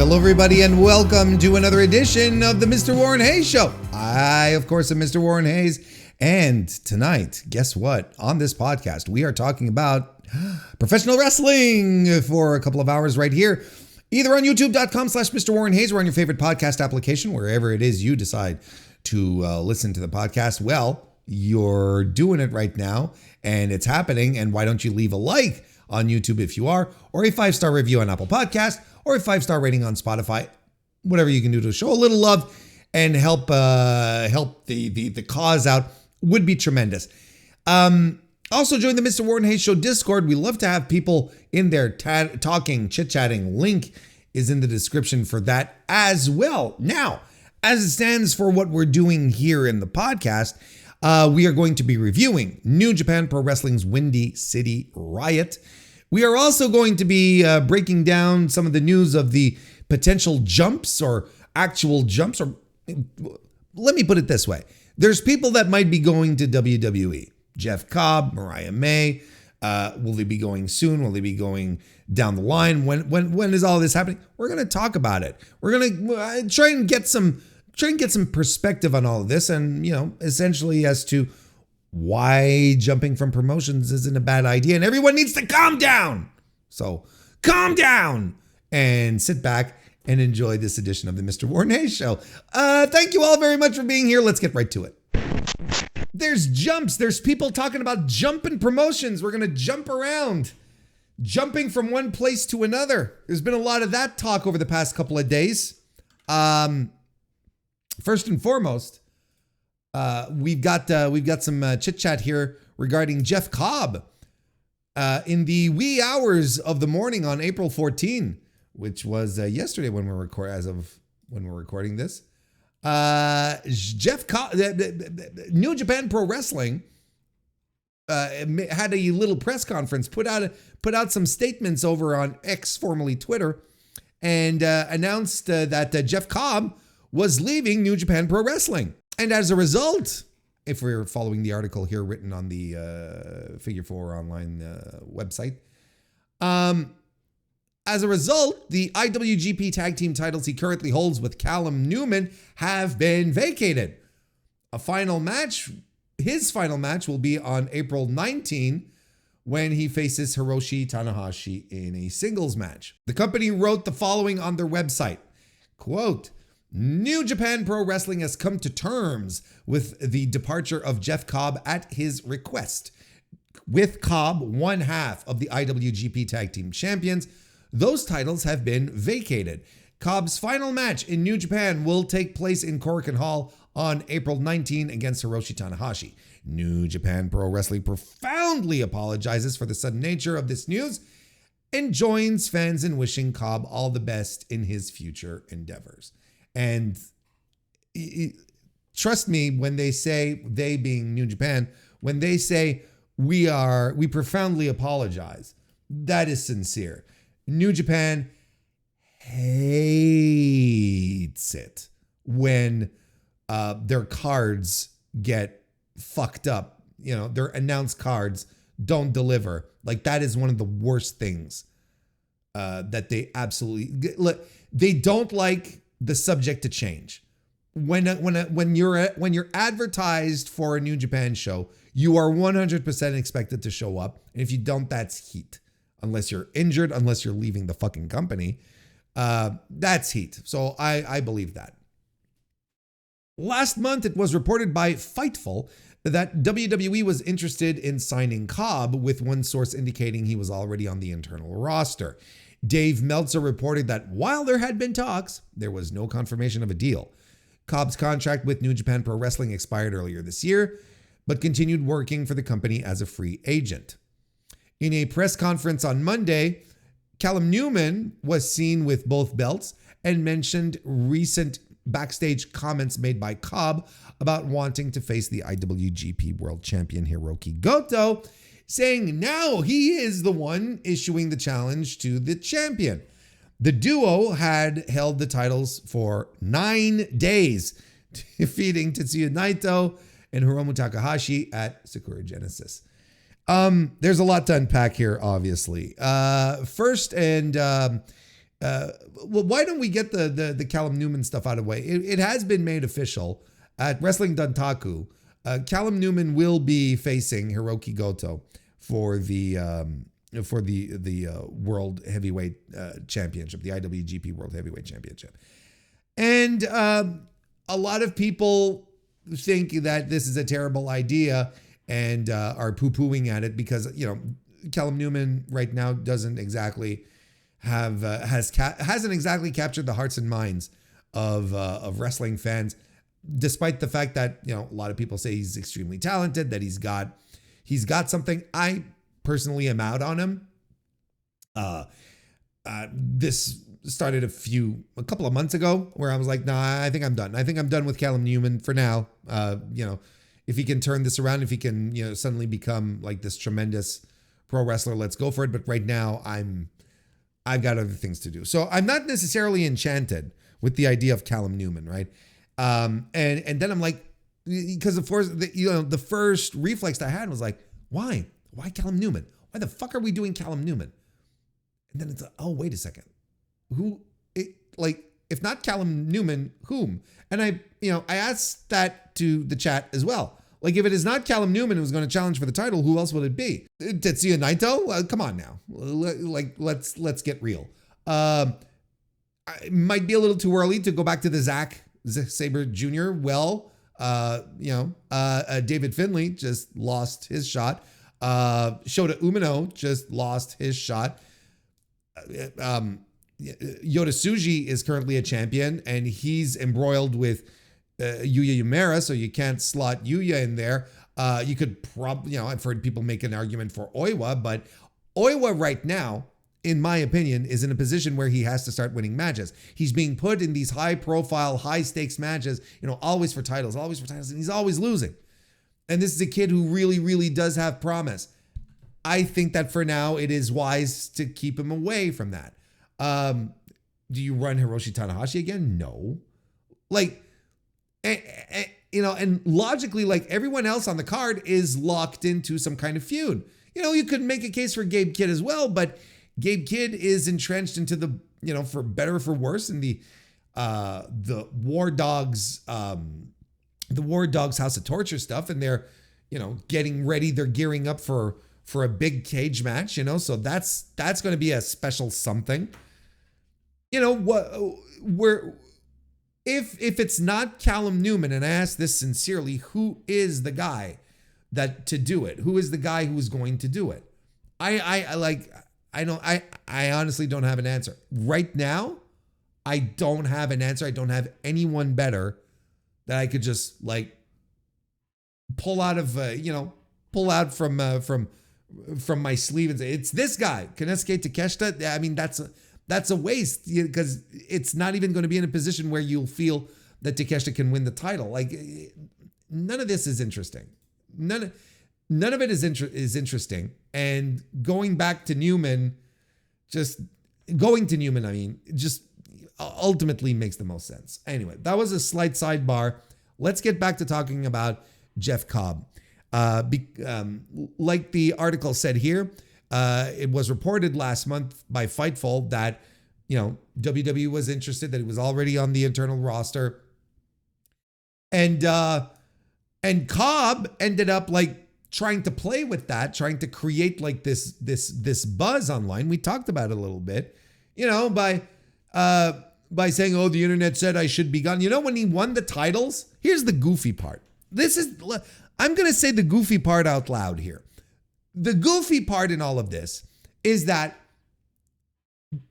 Hello, everybody, and welcome to another edition of the Mr. Warren Hayes Show. I, of course, am Mr. Warren Hayes, and tonight, guess what? On this podcast, we are talking about professional wrestling for a couple of hours right here, either on youtube.com/Mr. Warren Hayes or on your favorite podcast application, wherever it is you decide to listen to the podcast. Well, you're doing it right now, and it's happening, and why don't you leave a like on YouTube if you are, or a 5-star review on Apple Podcast, or a 5-star rating on Spotify, whatever you can do to show a little love and help the cause out would be tremendous. Also join the Mr. Warren Hayes Show Discord. We love to have people in there talking, chit-chatting. Link is in the description for that as well. Now, as it stands for what we're doing here in the podcast, we are going to be reviewing New Japan Pro Wrestling's Windy City Riot. We are also going to be breaking down some of the news of the potential jumps or actual jumps, or let me put it this way. There's people that might be going to WWE. Jeff Cobb, Mariah May. Will they be going soon? Will they be going down the line? When is all this happening? We're going to talk about it. We're going to try and get some perspective on all of this, and, essentially as to why jumping from promotions isn't a bad idea, and everyone needs to calm down. So calm down and sit back and enjoy this edition of the Mr. Warren Hayes Show. Thank you all very much for being here. Let's get right to it. There's jumps. There's people talking about jumping promotions. We're going to jump around, jumping from one place to another. There's been a lot of that talk over the past couple of days. First and foremost, we've got some chit chat here regarding Jeff Cobb in the wee hours of the morning on April 14, which was yesterday when we're recording this. Jeff Cobb, New Japan Pro Wrestling had a little press conference, put out some statements over on X, formerly Twitter, and announced that Jeff Cobb was leaving New Japan Pro Wrestling. And as a result, if we're following the article here written on the Figure 4 online website, as a result, the IWGP Tag Team titles he currently holds with Callum Newman have been vacated. His final match will be on April 19 when he faces Hiroshi Tanahashi in a singles match. The company wrote the following on their website, quote, "New Japan Pro Wrestling has come to terms with the departure of Jeff Cobb at his request. With Cobb, one half of the IWGP Tag Team Champions, those titles have been vacated. Cobb's final match in New Japan will take place in Korakuen Hall on April 19 against Hiroshi Tanahashi. New Japan Pro Wrestling profoundly apologizes for the sudden nature of this news and joins fans in wishing Cobb all the best in his future endeavors." And trust me, when they say, they being New Japan, when they say we profoundly apologize, that is sincere. New Japan hates it when their cards get fucked up. Their announced cards don't deliver. Like, that is one of the worst things that they absolutely... They don't like the subject to change. When you're advertised for a New Japan show, you are 100% expected to show up. And if you don't, that's heat. Unless you're injured, unless you're leaving the fucking company, that's heat. So I believe that. Last month, it was reported by Fightful that WWE was interested in signing Cobb, with one source indicating he was already on the internal roster. Dave Meltzer reported that while there had been talks, there was no confirmation of a deal. Cobb's contract with New Japan Pro Wrestling expired earlier this year, but continued working for the company as a free agent. In a press conference on Monday, Callum Newman was seen with both belts and mentioned recent backstage comments made by Cobb about wanting to face the IWGP World Champion Hiroki Goto, saying now he is the one issuing the challenge to the champion. The duo had held the titles for 9 days, defeating Tetsuya Naito and Hiromu Takahashi at Sakura Genesis. There's a lot to unpack here, obviously. First and well, why don't we get the Callum Newman stuff out of the way? It has been made official at Wrestling Dantaku. Callum Newman will be facing Hiroki Goto for the World Heavyweight Championship, the IWGP World Heavyweight Championship. And a lot of people think that this is a terrible idea and are poo-pooing at it because, Callum Newman right now doesn't exactly hasn't exactly captured the hearts and minds of wrestling fans, despite the fact that, a lot of people say he's extremely talented, that he's got something. I personally am out on him. This started a couple of months ago where I was like, nah, I think I'm done. I think I'm done with Callum Newman for now. If he can turn this around, if he can, suddenly become like this tremendous pro wrestler, let's go for it. But right now I've got other things to do. So I'm not necessarily enchanted with the idea of Callum Newman, right? And then I'm like, because of course, the first reflex I had was like, why Callum Newman? Why the fuck are we doing Callum Newman? And then it's like, oh, wait a second. If not Callum Newman, whom? And I asked that to the chat as well. Like, if it is not Callum Newman who's going to challenge for the title, who else would it be? Tetsuya Naito? Come on now. Let's get real. It might be a little too early to go back to the Zack Sabre Jr. David Finlay just lost his shot. Shota Umino just lost his shot. Yota Tsuji is currently a champion, and he's embroiled with Yuya Uemura, so you can't slot Yuya in there. You could probably, I've heard people make an argument for Oiwa, but Oiwa right now, in my opinion, is in a position where he has to start winning matches. He's being put in these high-profile, high-stakes matches, always for titles, and he's always losing. And this is a kid who really, really does have promise. I think that for now, it is wise to keep him away from that. Do you run Hiroshi Tanahashi again? No. And logically, like everyone else on the card is locked into some kind of feud. You could make a case for Gabe Kidd as well, but Gabe Kidd is entrenched into the, for better or for worse, in the War Dogs House of Torture stuff, and they're, getting ready. They're gearing up for a big cage match, so that's going to be a special something. If it's not Callum Newman, and I ask this sincerely, who is the guy to do it? Who is the guy who is going to do it? I honestly don't have an answer. Right now, I don't have an answer. I don't have anyone better that I could just pull out from my sleeve and say, it's this guy, Konosuke Takeshita. I mean, that's a waste, because it's not even going to be in a position where you'll feel that Takeshita can win the title. None of this is interesting. None of it is interesting. And going to Newman, just ultimately makes the most sense. Anyway, that was a slight sidebar. Let's get back to talking about Jeff Cobb. Like the article said here, it was reported last month by Fightful that, WWE was interested, that he was already on the internal roster. And Cobb ended up trying to play with that, trying to create this buzz online. We talked about it a little bit, by saying, oh, the internet said I should be gone. When he won the titles, here's the goofy part. I'm going to say the goofy part out loud here. The goofy part in all of this is that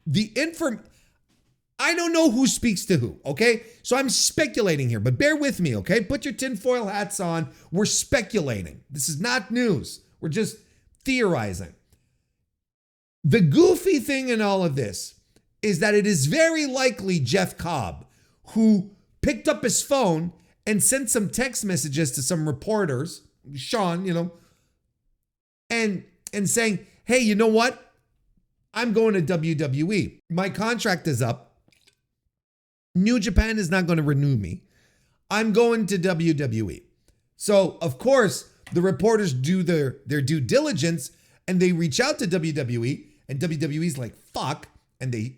I don't know who speaks to who, okay? So I'm speculating here, but bear with me, okay? Put your tinfoil hats on. We're speculating. This is not news. We're just theorizing. The goofy thing in all of this is that it is very likely Jeff Cobb, who picked up his phone and sent some text messages to some reporters, Sean, and saying, hey, you know what? I'm going to WWE. My contract is up. New Japan is not going to renew me. I'm going to WWE. So, of course, the reporters do their due diligence and they reach out to WWE, and WWE's like, fuck. And they,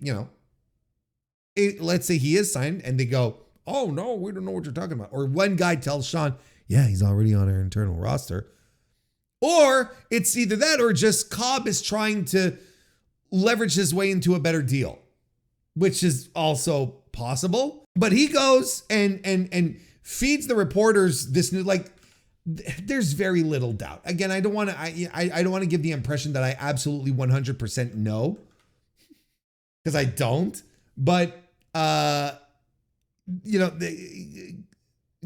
let's say he is signed and they go, oh no, we don't know what you're talking about. Or one guy tells Sean, yeah, he's already on our internal roster. Or it's either that or just Cobb is trying to leverage his way into a better deal, which is also possible. But he goes and feeds the reporters this new, like, there's very little doubt. Again, I don't want to give the impression that I absolutely 100% know, because I don't. But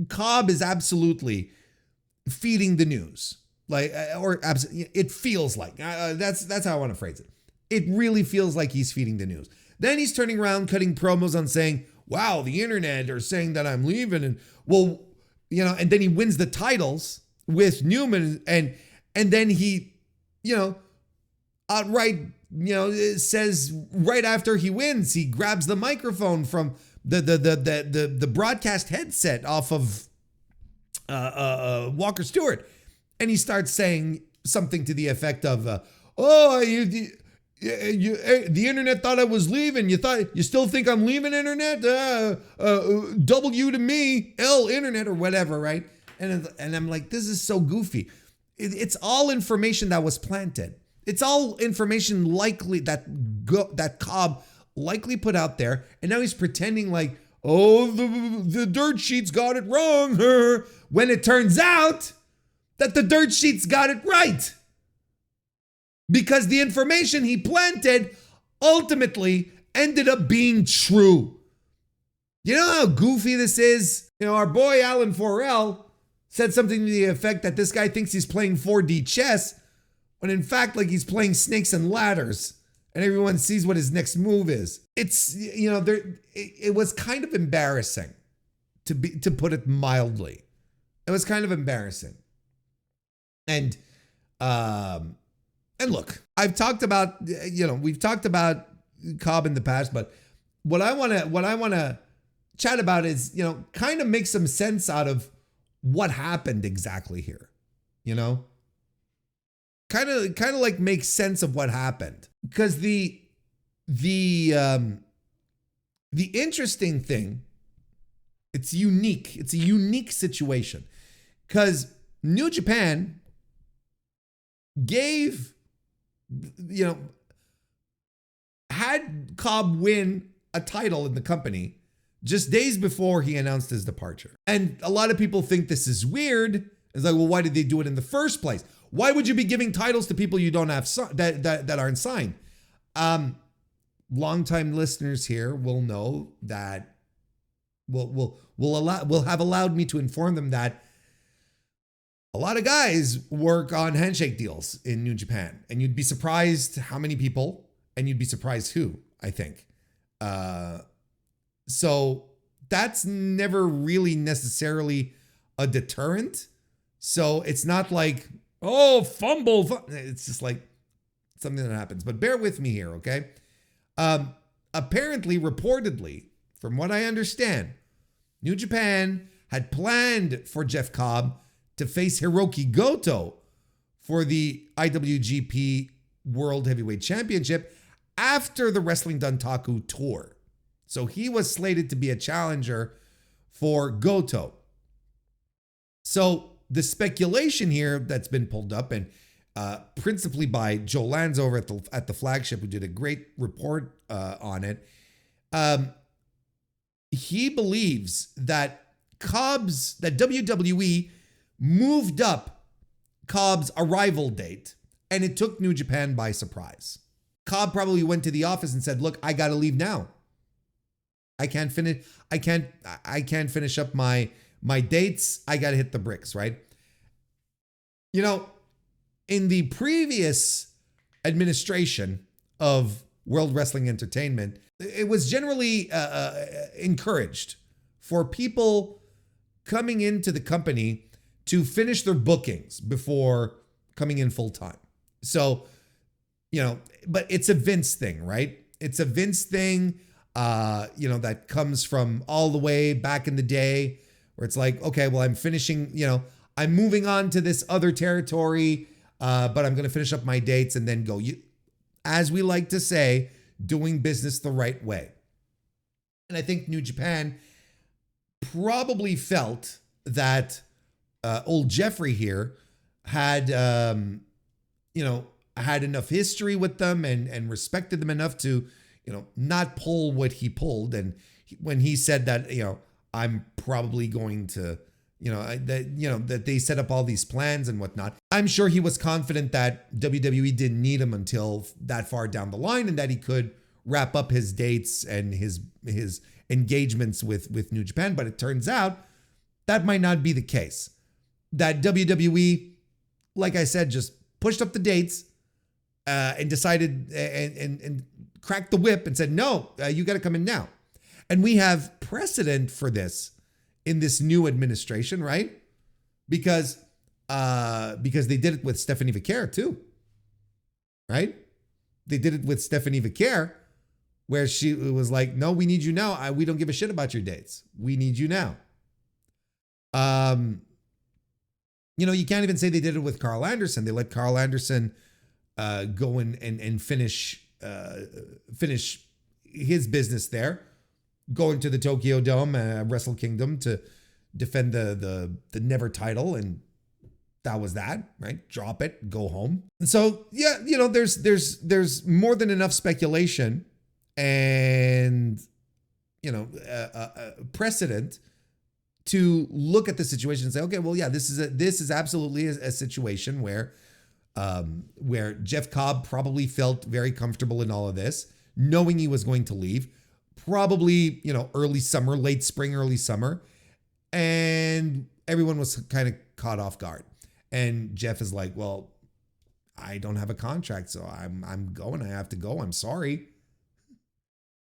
Cobb is absolutely feeding the news, like, it feels like that's how I want to phrase it. It really feels like he's feeding the news. Then he's turning around, cutting promos on saying, wow, the internet are saying that I'm leaving. And and then he wins the titles with Newman. And then he, outright, says right after he wins, he grabs the microphone from the broadcast headset off of Walker Stewart. And he starts saying something to the effect of, the internet thought I was leaving. You still think I'm leaving, internet? W to me, L internet, or whatever, right? And I'm like, this is so goofy. It's all information that was planted. It's all information likely that Cobb likely put out there, and now he's pretending like, oh, the dirt sheets got it wrong, when it turns out that the dirt sheets got it right. Because the information he planted ultimately ended up being true. You know how goofy this is? Our boy Alan Forel said something to the effect that this guy thinks he's playing 4D chess, when in fact, like, he's playing snakes and ladders, and everyone sees what his next move is. It's, it was kind of embarrassing, to put it mildly. It was kind of embarrassing. And look, I've talked about, we've talked about Cobb in the past, but what I want to chat about is, kind of make some sense out of what happened exactly here, kind of like make sense of what happened, because the interesting thing, it's unique. It's a unique situation, because New Japan had Cobb win a title in the company just days before he announced his departure. And a lot of people think this is weird. It's like, well, why did they do it in the first place? Why would you be giving titles to people you don't have that aren't signed? Longtime listeners here will know that will have allowed me to inform them that a lot of guys work on handshake deals in New Japan, and you'd be surprised how many people, and you'd be surprised who, I think. So that's never really necessarily a deterrent. So it's not like, oh, fumble. It's just like something that happens. But bear with me here, okay? Apparently, reportedly, from what I understand, New Japan had planned for Jeff Cobb to face Hiroki Goto for the IWGP World Heavyweight Championship after the Wrestling Dontaku tour. So he was slated to be a challenger for Goto. So the speculation here that's been pulled up, and principally by Joe Lanz over at the Flagship, who did a great report on it, he believes that WWE moved up Cobb's arrival date, and it took New Japan by surprise. Cobb probably went to the office and said, look, I got to leave now. I can't finish up my dates. I got to hit the bricks, right? In the previous administration of World Wrestling Entertainment, it was generally encouraged for people coming into the company to finish their bookings before coming in full time. So, but it's a Vince thing, right? It's a Vince thing, that comes from all the way back in the day, where it's like, okay, well, I'm finishing, I'm moving on to this other territory, but I'm going to finish up my dates and then go. As we like to say, doing business the right way. And I think New Japan probably felt that old Jeffrey here had, had enough history with them and respected them enough to, not pull what he pulled. And when he said that, I'm probably going to, that they set up all these plans and whatnot, I'm sure he was confident that WWE didn't need him until that far down the line and that he could wrap up his dates and his engagements with New Japan. But it turns out that might not be the case. That WWE, like I said, just pushed up the dates and decided and cracked the whip and said, no, you got to come in now. And we have precedent for this in this new administration, right? Because they did it with Stephanie Vicaire too, right? They did it with Stephanie Vicaire, where she was like, no, we need you now. We don't give a shit about your dates. We need you now. You can't even say they did it with Carl Anderson. They let Carl Anderson go and finish his business there, going to the Tokyo Dome, Wrestle Kingdom, to defend the Never title, and that was that, right? Drop it, go home. And so yeah, there's more than enough speculation and precedent to look at the situation and say, okay, well, yeah, this is absolutely a situation where Jeff Cobb probably felt very comfortable in all of this, knowing he was going to leave, probably, early summer, late spring, early summer, and everyone was kind of caught off guard. And Jeff is like, well, I don't have a contract, so I'm going. I have to go. I'm sorry.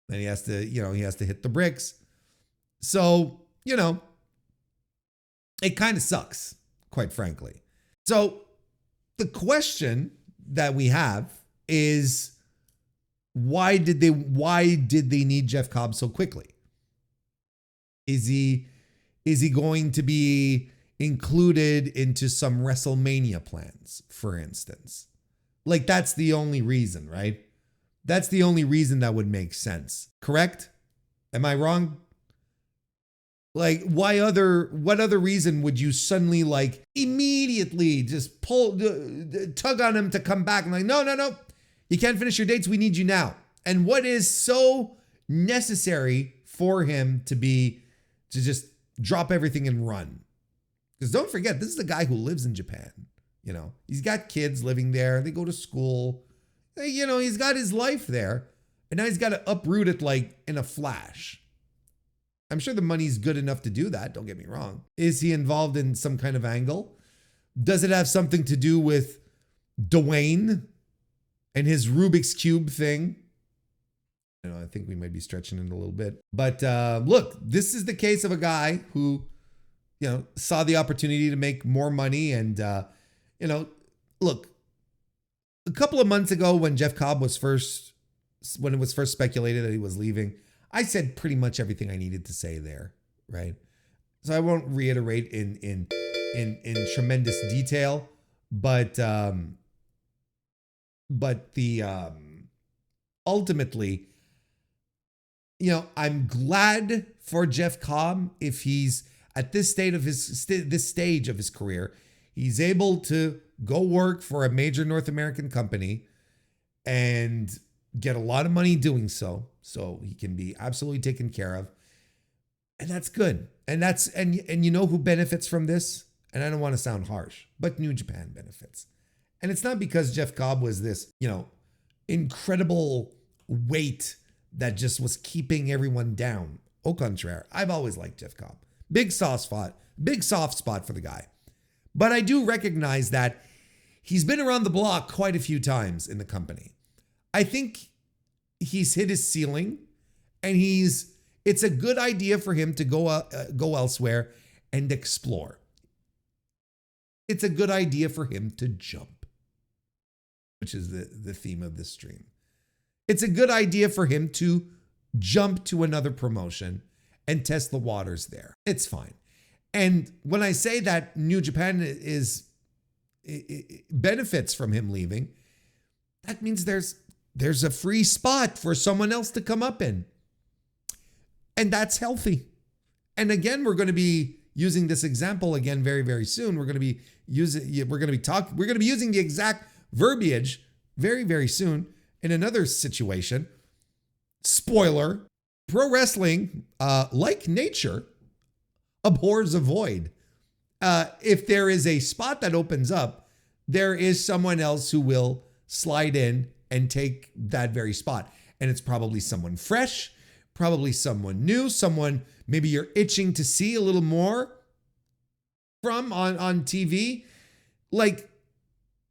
And he has to, hit the bricks. So, it kind of sucks, quite frankly. So the question that we have is, why did they need Jeff Cobb so quickly? Is he going to be included into some WrestleMania plans, for instance? Like, that's the only reason, right? That's the only reason that would make sense. Correct? Am I wrong? Like, what other reason would you suddenly, like, immediately just tug on him to come back and like, no, you can't finish your dates. We need you now. And what is so necessary for him to just drop everything and run? Because don't forget, this is a guy who lives in Japan. He's got kids living there. They go to school. He's got his life there. And now he's got to uproot it like in a flash. I'm sure the money's good enough to do that. Don't get me wrong. Is he involved in some kind of angle? Does it have something to do with Dwayne and his Rubik's Cube thing? I think we might be stretching it a little bit. But look, this is the case of a guy who, saw the opportunity to make more money. And, look, a couple of months ago when Jeff Cobb when it was first speculated that he was leaving, I said pretty much everything I needed to say there, right? So I won't reiterate in tremendous detail, but ultimately, I'm glad for Jeff Cobb if he's at this stage of his career, he's able to go work for a major North American company and get a lot of money doing so he can be absolutely taken care of. And that's good. And and you know who benefits from this? And I don't want to sound harsh, but New Japan benefits. And it's not because Jeff Cobb was this, incredible weight that just was keeping everyone down. Au contraire, I've always liked Jeff Cobb. Big soft spot for the guy. But I do recognize that he's been around the block quite a few times in the company. I think he's hit his ceiling, and it's a good idea for him to go elsewhere and explore. It's a good idea for him to jump, which is the theme of this stream. It's a good idea for him to jump to another promotion and test the waters there. It's fine. And when I say that New Japan benefits from him leaving, that means there's a free spot for someone else to come up in. And that's healthy. And again, we're going to be using this example again very, very soon. We're going to be using the exact verbiage very, very soon in another situation. Spoiler, pro wrestling, like nature, abhors a void. If there is a spot that opens up, there is someone else who will slide in and take that very spot. And it's probably someone fresh, probably someone new, someone maybe you're itching to see a little more from on TV. Like,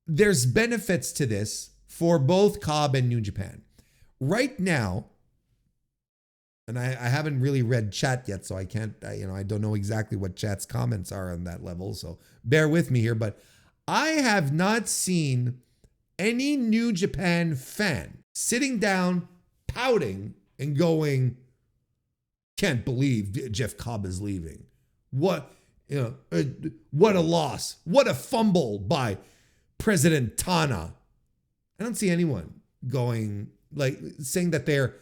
there's benefits to this for both Cobb and New Japan. Right now, and I haven't really read chat yet, so I can't, I don't know exactly what chat's comments are on that level, so bear with me here, but I have not seen any New Japan fan sitting down, pouting, and going, can't believe Jeff Cobb is leaving. What a loss. What a fumble by President Tana. I don't see anyone going, like, saying that they're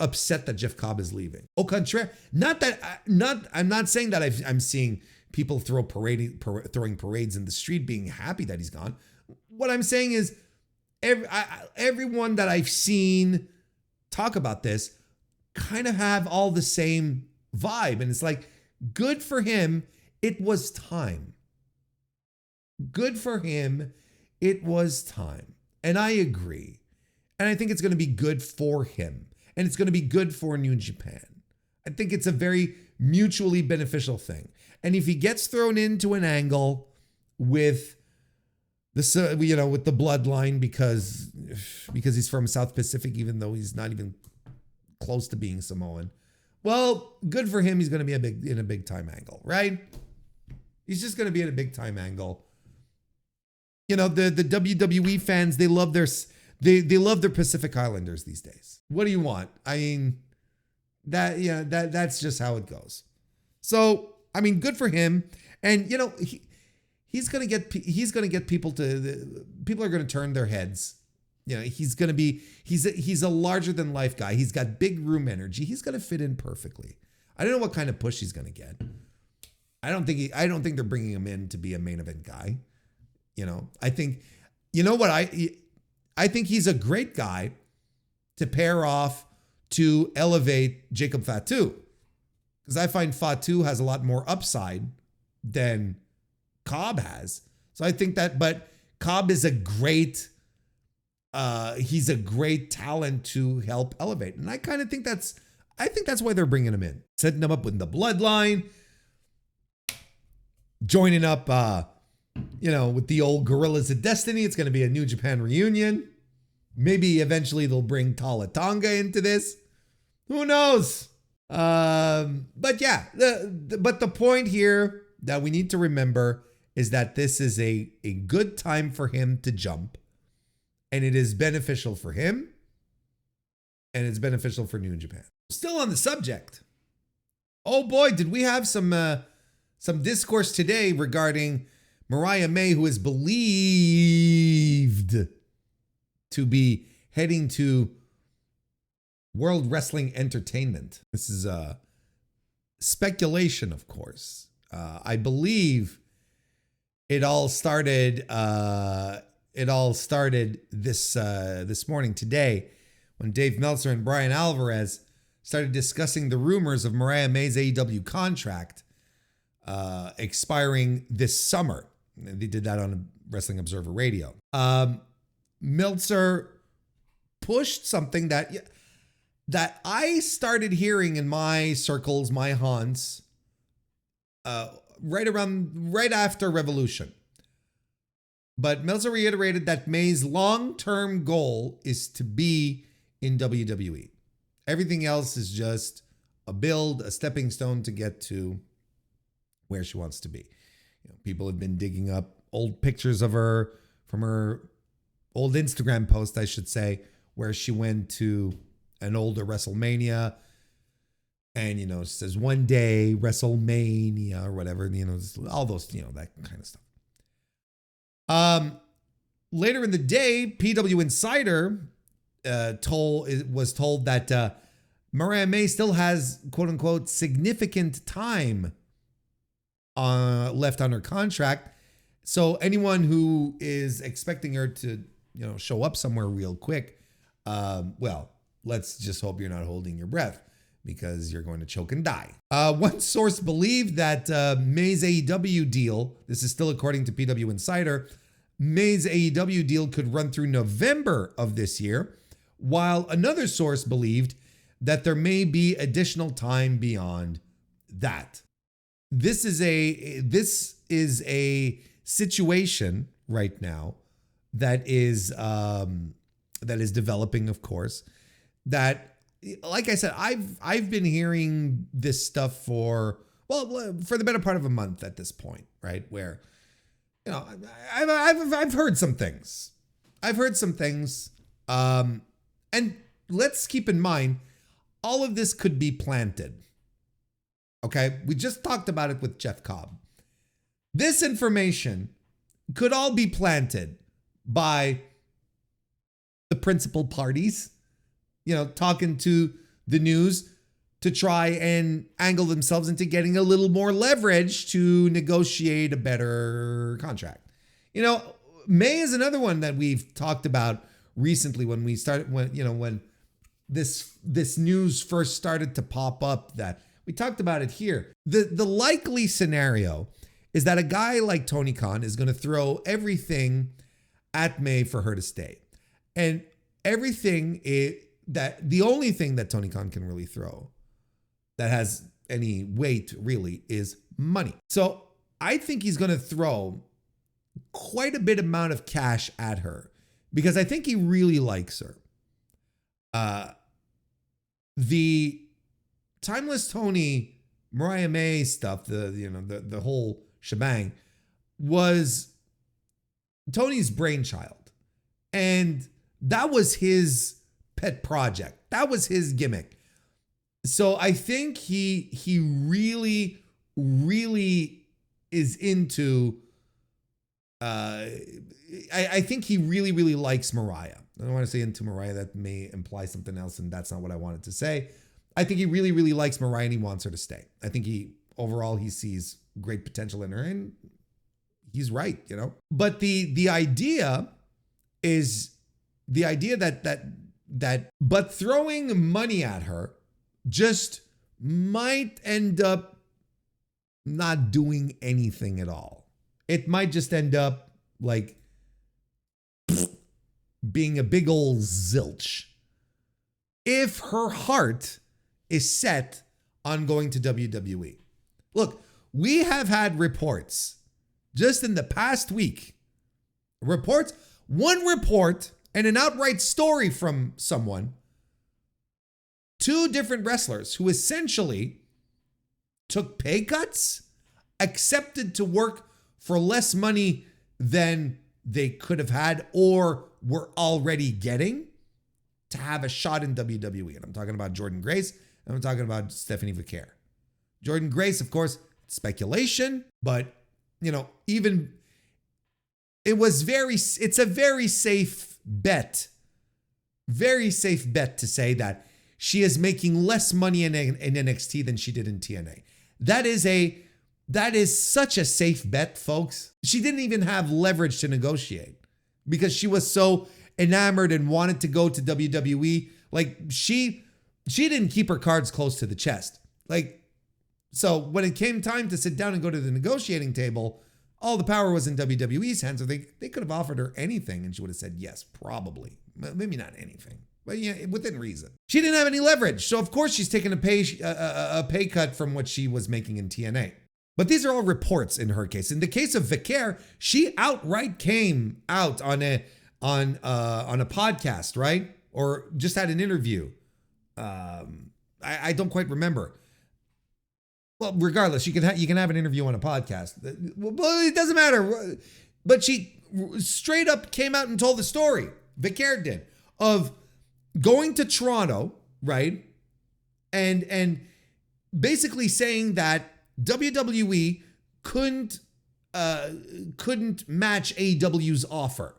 upset that Jeff Cobb is leaving. Au contraire, I'm not saying that I'm seeing people throwing parades in the street being happy that he's gone. What I'm saying is everyone that I've seen talk about this kind of have all the same vibe. And it's like, good for him. It was time. Good for him. It was time. And I agree. And I think it's going to be good for him. And it's going to be good for New Japan. I think it's a very mutually beneficial thing. And if he gets thrown into an angle with the, with the bloodline because he's from South Pacific, even though he's not even close to being Samoan, well, good for him. He's going to be in a big time angle, right? He's just going to be in a big time angle. The WWE fans, they love their Pacific Islanders these days. What do you want? I mean, that's just how it goes. So, I mean, good for him. And he's going to get people people are going to turn their heads. He's a larger than life guy. He's got big room energy. He's going to fit in perfectly. I don't know what kind of push he's going to get. I don't think they're bringing him in to be a main event guy. I think, I think he's a great guy to pair off to elevate Jacob Fatu, because I find Fatu has a lot more upside than Cobb has. So I think that, but Cobb is he's a great talent to help elevate. And I kind of think that's why they're bringing him in, setting him up with the bloodline, joining up, with the old Gorillas of Destiny. It's going to be a New Japan reunion. Maybe eventually they'll bring Tala Tonga into this. Who knows? But yeah, but the point here that we need to remember is that this is a good time for him to jump, and it is beneficial for him, and it's beneficial for New Japan. Still on the subject. Oh boy, did we have some discourse today regarding Mariah May, who is believed to be heading to World Wrestling Entertainment. This is speculation, of course. I believe it all started this morning, today, when Dave Meltzer and Brian Alvarez started discussing the rumors of Mariah May's AEW contract expiring this summer. They did that on Wrestling Observer Radio. Meltzer pushed something that I started hearing in my circles, my haunts, right after Revolution. But Meltzer reiterated that May's long-term goal is to be in WWE. Everything else is just a stepping stone to get to where she wants to be. People have been digging up old pictures of her from her old Instagram post, I should say, where she went to an older WrestleMania, and it says one day WrestleMania or whatever, all those, that kind of stuff. Later in the day, PW Insider was told that Mariah May still has, quote unquote, significant time left on her contract. So anyone who is expecting her to, show up somewhere real quick, well, let's just hope you're not holding your breath, because you're going to choke and die. One source believed that May's AEW deal, this is still according to PW Insider, May's AEW deal could run through November of this year, while another source believed that there may be additional time beyond that. This is a situation right now that is developing, of course, that, like I said, I've been hearing this stuff for the better part of a month at this point, right? Where, I've heard some things. And let's keep in mind, all of this could be planted. Okay, we just talked about it with Jeff Cobb. This information could all be planted by the principal parties, talking to the news to try and angle themselves into getting a little more leverage to negotiate a better contract. May is another one that we've talked about recently when this news first started to pop up, that we talked about it here. The likely scenario is that a guy like Tony Khan is going to throw everything at May for her to stay. And the only thing that Tony Khan can really throw that has any weight really is money. So I think he's going to throw quite a bit amount of cash at her, because I think he really likes her. The Timeless Tony Mariah May stuff, the whole shebang, was Tony's brainchild, and that was his pet project. That was his gimmick. So I think he really, really is into. I think he really, really likes Mariah. I don't want to say into Mariah. That may imply something else, and that's not what I wanted to say. I think he really, really likes Mariah, and he wants her to stay. I think he sees great potential in her, and he's right, But the idea that but throwing money at her just might end up not doing anything at all. It might just end up like being a big old zilch. If her heart is set on going to WWE. Look, we have had reports just in the past week. One report and an outright story from someone. 2 different wrestlers who essentially took pay cuts, accepted to work for less money than they could have had or were already getting to have a shot in WWE. And I'm talking about Jordynne Grace, and I'm talking about Stephanie Vaquer. Jordynne Grace, of course, speculation, but even it's a very safe bet to say that she is making less money in NXT than she did in TNA. That is such a safe bet, folks. She didn't even have leverage to negotiate because she was so enamored and wanted to go to WWE. Like she didn't keep her cards close to the chest. So when it came time to sit down and go to the negotiating table, all the power was in WWE's hands. So they could have offered her anything and she would have said yes, probably. Maybe not anything, but yeah, within reason. She didn't have any leverage. So of course she's taking a pay cut from what she was making in TNA. But these are all reports in her case. In the case of Vaquer, she outright came out on a podcast, right? Or just had an interview. I don't quite remember. Well, regardless, you can have an interview on a podcast. Well, it doesn't matter. But she straight up came out and told the story. Vaquer did, of going to Toronto, right? And basically saying that WWE couldn't match AEW's offer.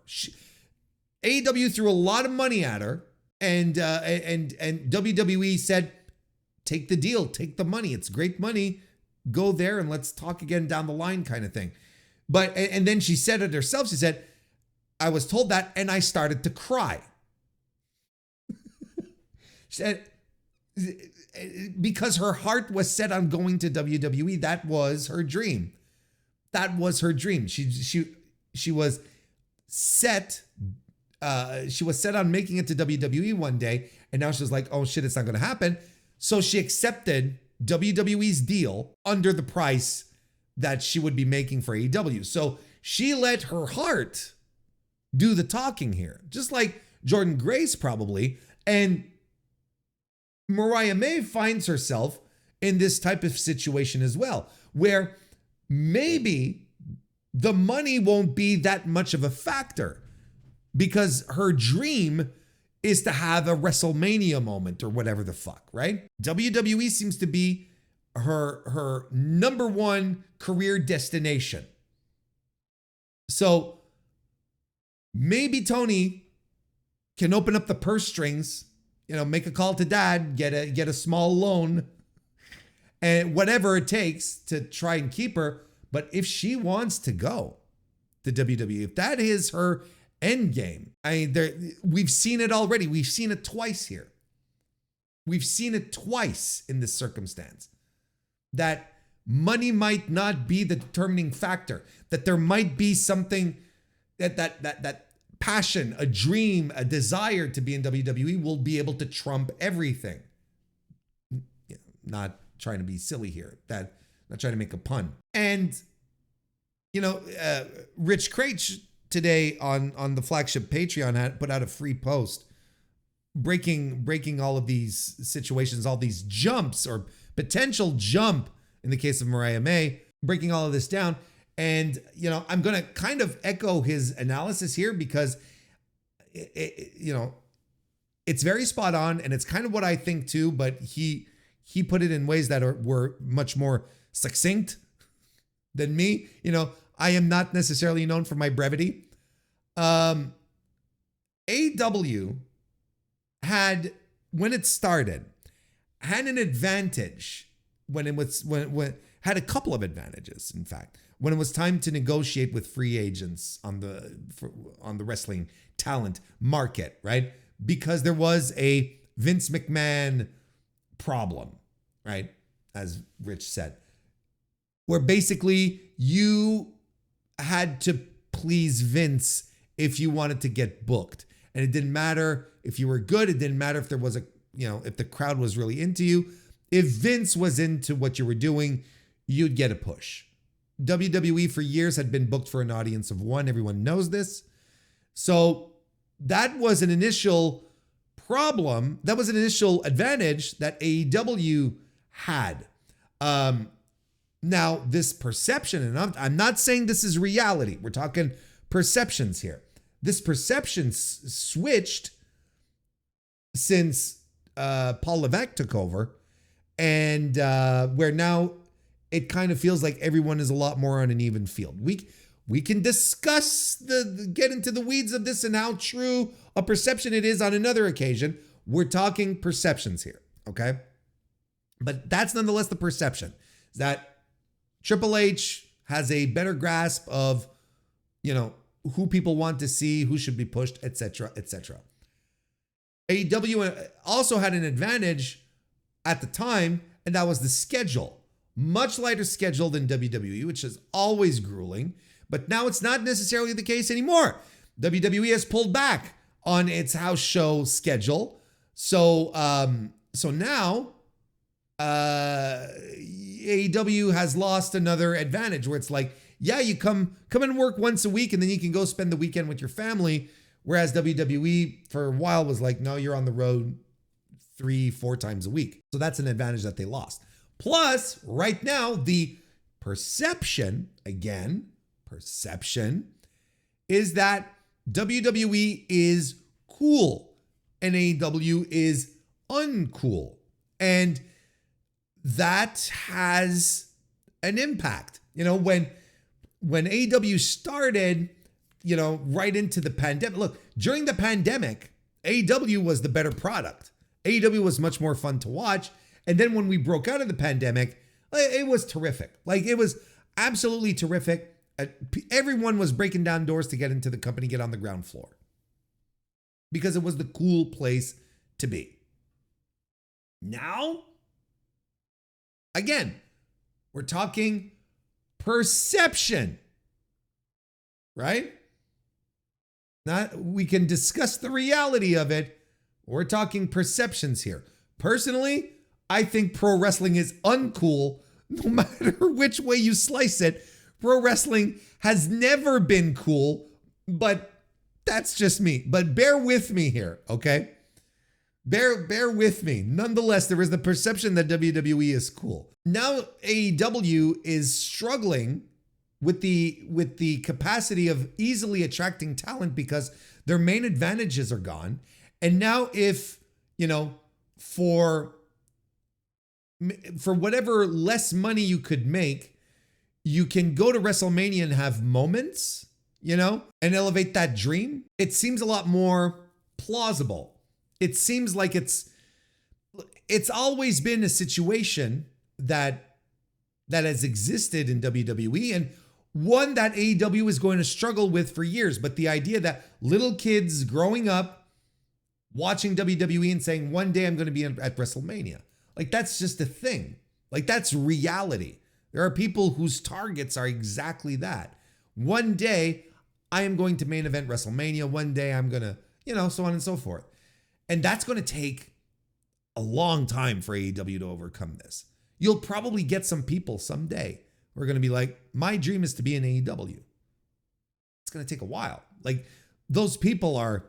AEW threw a lot of money at her, and WWE said, take the deal, take the money. It's great money. Go there and let's talk again down the line kind of thing. But, and then she said it herself. She said, I was told that and I started to cry. She said, because her heart was set on going to WWE. That was her dream. That was her dream. She was set. She was set on making it to WWE one day, and now she's like, oh shit, it's not going to happen. So she accepted WWE's deal under the price that she would be making for AEW. So she let her heart do the talking here, just like Jordynne Grace probably. And Mariah May finds herself in this type of situation as well, where maybe the money won't be that much of a factor because her dream is to have a WrestleMania moment or whatever the fuck, right? WWE seems to be her number one career destination. So maybe Tony can open up the purse strings, make a call to dad, get a small loan, and whatever it takes to try and keep her. But if she wants to go to WWE, if that is her end game, we've seen it already. We've seen it twice here. We've seen it twice in this circumstance, that money might not be the determining factor, that there might be something that passion, a dream, a desire to be in WWE will be able to trump everything. Not trying to be silly here, not trying to make a pun. And, Rich Craich today on the flagship Patreon had put out a free post breaking all of these situations, all these jumps or potential jump in the case of Mariah May, breaking all of this down. And, I'm going to kind of echo his analysis here because, it's very spot on and it's kind of what I think too, but he put it in ways that were much more succinct than me. I am not necessarily known for my brevity. AEW had, when it started, had an advantage when had a couple of advantages, in fact, when it was time to negotiate with free agents on the wrestling talent market, right? Because there was a Vince McMahon problem, right? As Rich said, where basically you had to please Vince if you wanted to get booked. And it didn't matter if you were good. It didn't matter if there was if the crowd was really into you. If Vince was into what you were doing, you'd get a push. WWE for years had been booked for an audience of one. Everyone knows this. So that was an initial problem. That was an initial advantage that AEW had. Now, this perception, and I'm not saying this is reality. We're talking perceptions here. This perception switched since Paul Levesque took over, and where now it kind of feels like everyone is a lot more on an even field. We can discuss get into the weeds of this and how true a perception it is on another occasion. We're talking perceptions here, okay? But that's nonetheless the perception, that Triple H has a better grasp of, who people want to see, who should be pushed, etc., etc. AEW also had an advantage at the time, and that was the schedule. Much lighter schedule than WWE, which is always grueling, but now it's not necessarily the case anymore. WWE has pulled back on its house show schedule. So now AEW has lost another advantage where it's like, yeah, you come and work once a week and then you can go spend the weekend with your family. Whereas WWE for a while was like, no, you're on the road 3-4 times a week. So that's an advantage that they lost. Plus, right now, the perception is that WWE is cool and AEW is uncool. And that has an impact. When AEW started, right into the pandemic. Look, during the pandemic, AEW was the better product. AEW was much more fun to watch. And then when we broke out of the pandemic, it was terrific. Like, it was absolutely terrific. Everyone was breaking down doors to get into the company, get on the ground floor, because it was the cool place to be. Now, again, we're talking perception, right? We can discuss the reality of it. We're talking perceptions here. Personally, I think pro wrestling is uncool no matter which way you slice it. Pro wrestling has never been cool, but that's just me. But bear with me here, okay? Bear with me. Nonetheless, there is the perception that WWE is cool. Now AEW is struggling with the capacity of easily attracting talent because their main advantages are gone. And now if, for whatever less money you could make, you can go to WrestleMania and have moments, and elevate that dream. It seems a lot more plausible. It seems like it's always been a situation that has existed in WWE, and one that AEW is going to struggle with for years. But the idea that little kids growing up watching WWE and saying, one day I'm going to be at WrestleMania, like, that's just a thing. Like, that's reality. There are people whose targets are exactly that. One day I am going to main event WrestleMania. One day I'm going to, so on and so forth. And that's going to take a long time for AEW to overcome this. You'll probably get some people someday who are going to be like, my dream is to be in AEW. It's going to take a while. Like, those people are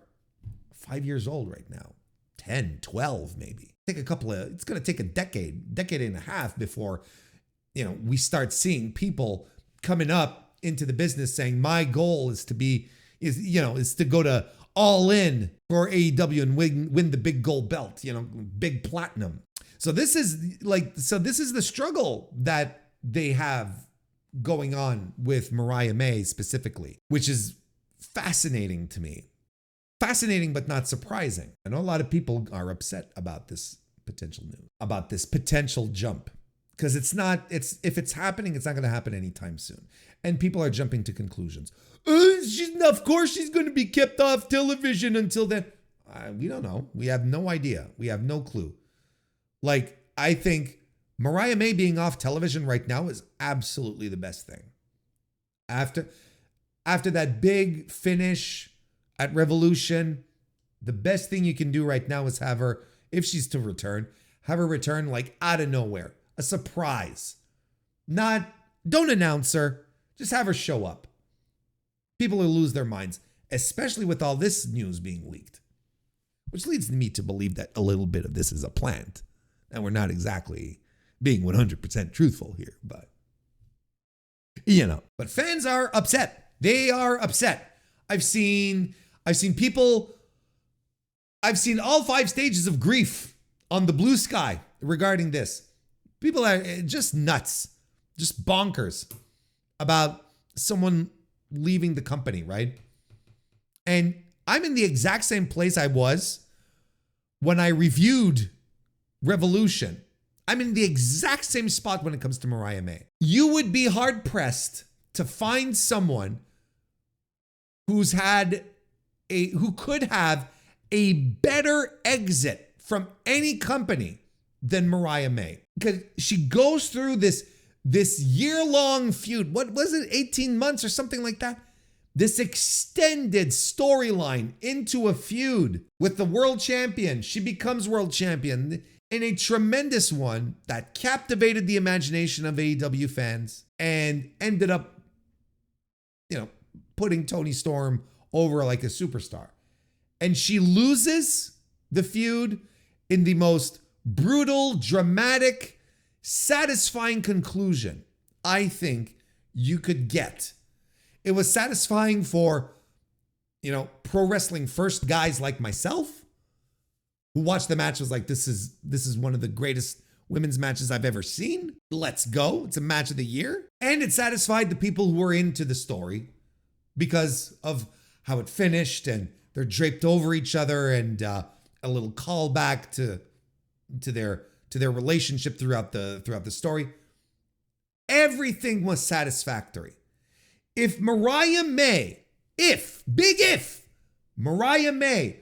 5 years old right now, 10, 12 maybe. It's going to take a decade and a half before, we start seeing people coming up into the business saying, my goal is to go to All In for AEW and win the big gold belt, big platinum. So this is the struggle that they have going on with Mariah May specifically, which is fascinating to me. Fascinating, but not surprising. I know a lot of people are upset about this potential news, about this potential jump, because if it's happening, it's not going to happen anytime soon. And people are jumping to conclusions. Of course she's going to be kept off television until then. We don't know. We have no idea. We have no clue. Like, I think Mariah May being off television right now is absolutely the best thing. After that big finish at Revolution, the best thing you can do right now is have her, if she's to return, have her return like out of nowhere. A surprise. Don't announce her. Just have her show up. People will lose their minds, especially with all this news being leaked. Which leads me to believe that a little bit of this is a plant. And we're not exactly being 100% truthful here, but But fans are upset. They are upset. I've seen all 5 stages of grief on the blue sky regarding this. People are just nuts, just bonkers about someone leaving the company, right? And I'm in the exact same place I was when I reviewed Revolution. I'm in the exact same spot when it comes to Mariah May. You would be hard pressed to find someone who could have a better exit from any company than Mariah May, because she goes through this year-long feud. What was it? 18 months or something like that. This extended storyline into a feud with the world champion. She becomes world champion in a tremendous one that captivated the imagination of AEW fans and ended up, putting Toni Storm over like a superstar. And she loses the feud in the most brutal, dramatic, satisfying conclusion I think you could get. It was satisfying for, pro wrestling first guys like myself who watched the match, was like, this is one of the greatest women's matches I've ever seen. Let's go. It's a match of the year. And it satisfied the people who were into the story because of how it finished, and they're draped over each other, and a little callback to to their relationship throughout the story. Everything was satisfactory. If Mariah May, big if, Mariah May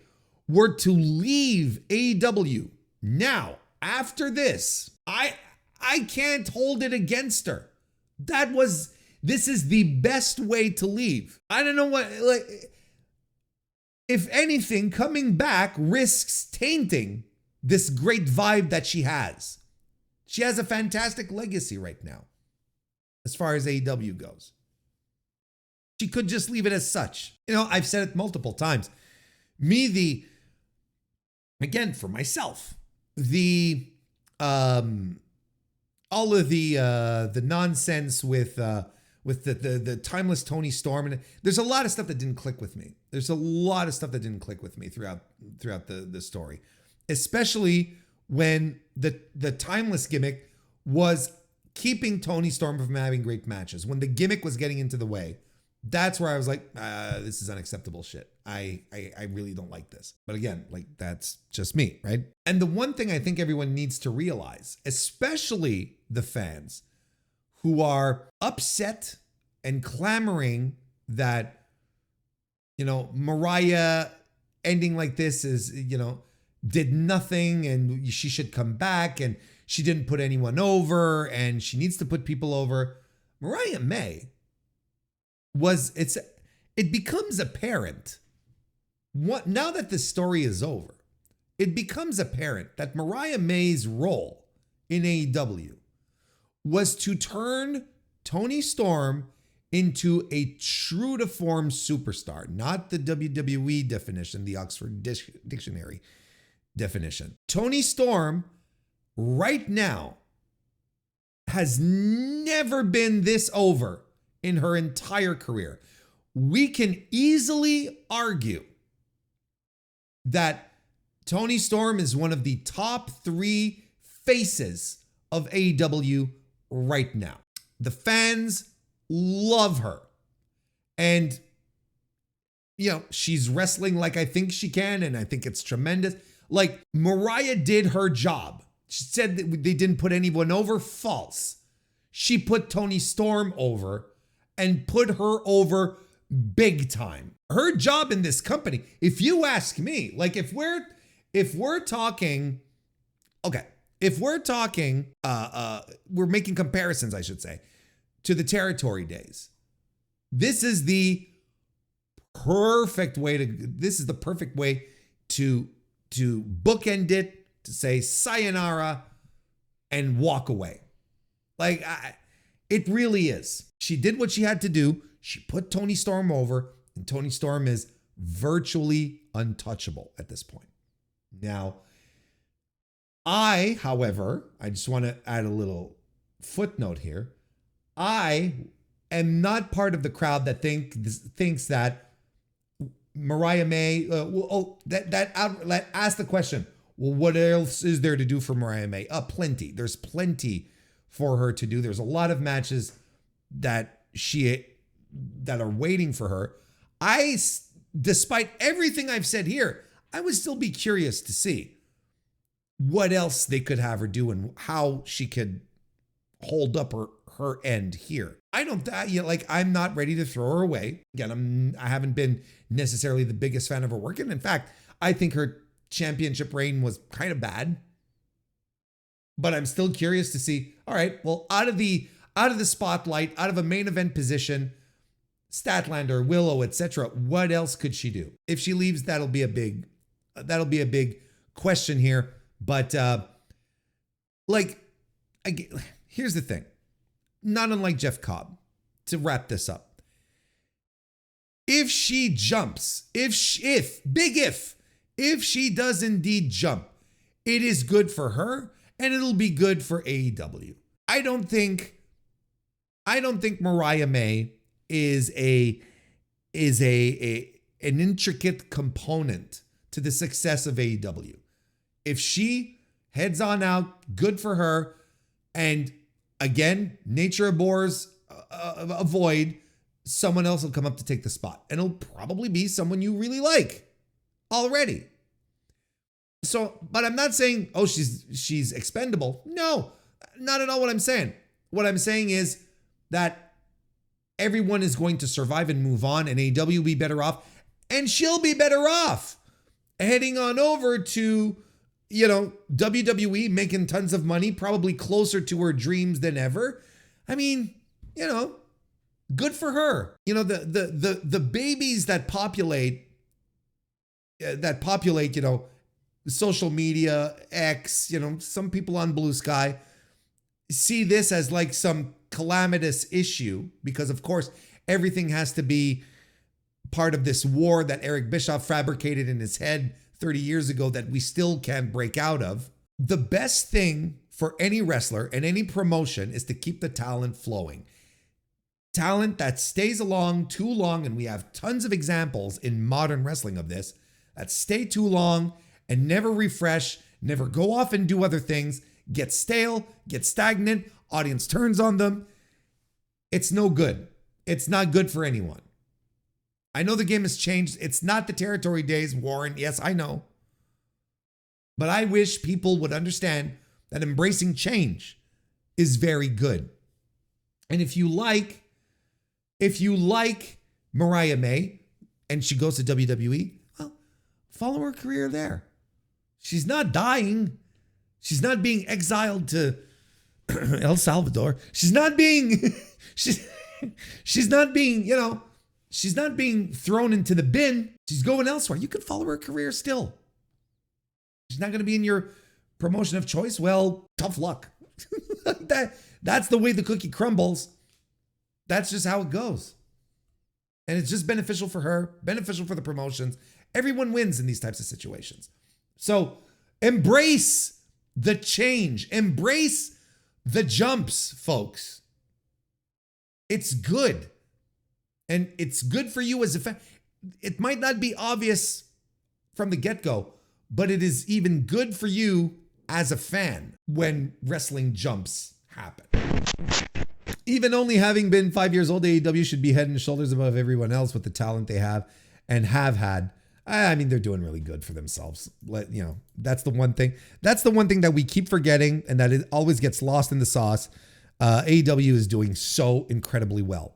were to leave AEW now, after this, I can't hold it against her. This is the best way to leave. I don't know what, like, if anything, coming back risks tainting this great vibe that she has. She has a fantastic legacy right now, as far as AEW goes. She could just leave it as such. You know, I've said it multiple times. Again, for myself, all of the nonsense with the timeless Toni Storm, and there's a lot of stuff that didn't click with me. There's a lot of stuff that didn't click with me throughout the story, especially when the timeless gimmick was keeping Toni Storm from having great matches. When the gimmick was getting into the way, that's where I was like, this is unacceptable shit. I really don't like this. But again, like, that's just me, right? And the one thing I think everyone needs to realize, especially the fans who are upset and clamoring that, you know, Mariah ending like this is, you know, did nothing and she should come back and she didn't put anyone over and she needs to put people over. Mariah May it becomes apparent now that the story is over, it becomes apparent that Mariah May's role in AEW was to turn Toni Storm into a true to form superstar, not the WWE definition, the Oxford Dictionary definition. Toni Storm right now has never been this over in her entire career. We can easily argue that Toni Storm is one of the top 3 faces of AEW right now. The fans love her. And, you know, she's wrestling like I think she can, and I think it's tremendous. Like, Mariah did her job. She said that they didn't put anyone over. False. She put Toni Storm over and put her over big time. Her job in this company, if you ask me, like, if we're talking, we're making comparisons, I should say, to the territory days. This is the perfect way to bookend it, to say sayonara and walk away. Like, it really is. She did what she had to do. She put Toni Storm over, and Toni Storm is virtually untouchable at this point. Now, however, I just want to add a little footnote here. I am not part of the crowd that thinks that Mariah May, ask the question, well, what else is there to do for Mariah May? Plenty. There's plenty for her to do. There's a lot of matches that are waiting for her. Despite everything I've said here, I would still be curious to see what else they could have her do and how she could hold up her end here. I'm not ready to throw her away. Again, I haven't been necessarily the biggest fan of her work. And in fact, I think her championship reign was kind of bad. But I'm still curious to see, all right, well, out of the spotlight, out of a main event position, Statlander, Willow, etc., what else could she do? If she leaves, that'll be a big question here. But here's the thing. Not unlike Jeff Cobb, to wrap this up. If she jumps, if she does indeed jump, it is good for her and it'll be good for AEW. I don't think Mariah May is an intricate component to the success of AEW. If she heads on out, good for her. And again, nature abhors a void. Someone else will come up to take the spot, and it'll probably be someone you really like already. So, but I'm not saying, oh, she's expendable. No, not at all what I'm saying. What I'm saying is that everyone is going to survive and move on, and AEW will be better off, and she'll be better off heading on over to, WWE, making tons of money, probably closer to her dreams than ever. I mean, good for her. The babies that populate, social media, X, some people on Blue Sky see this as like some calamitous issue because, of course, everything has to be part of this war that Eric Bischoff fabricated in his head 30 years ago that we still can't break out of. The best thing for any wrestler and any promotion is to keep the talent flowing. Talent that stays along too long, and we have tons of examples in modern wrestling of this, that stay too long and never refresh, never go off and do other things, get stale, get stagnant, audience turns on them. It's no good. It's not good for anyone. I know the game has changed. It's not the territory days, Warren. Yes, I know. But I wish people would understand that embracing change is very good. And if you like Mariah May and she goes to WWE, well, follow her career there. She's not dying. She's not being exiled to El Salvador. She's not being she's not being thrown into the bin. She's going elsewhere. You can follow her career still. She's not going to be in your promotion of choice. Well, tough luck. That's the way the cookie crumbles. That's just how it goes. And it's just beneficial for her, beneficial for the promotions. Everyone wins in these types of situations. So embrace the change. Embrace the jumps, folks. It's good. And it's good for you as a fan. It might not be obvious from the get-go, but it is even good for you as a fan when wrestling jumps happen. Even only having been 5 years old, AEW should be head and shoulders above everyone else with the talent they have and have had. I mean, they're doing really good for themselves. That's the one thing. That's the one thing that we keep forgetting and that it always gets lost in the sauce. AEW is doing so incredibly well.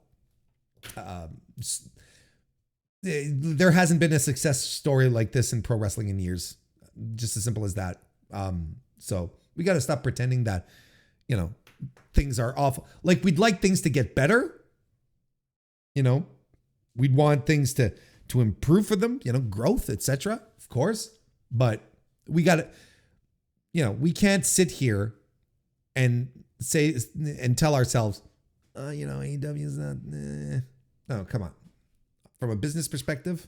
There hasn't been a success story like this in pro wrestling in years. Just as simple as that. So we got to stop pretending that, things are awful. Like, we'd like things to get better. We'd want things to improve for them, growth, etc. Of course. But we got to, we can't sit here and say and tell ourselves, AEW is not, No, come on. From a business perspective,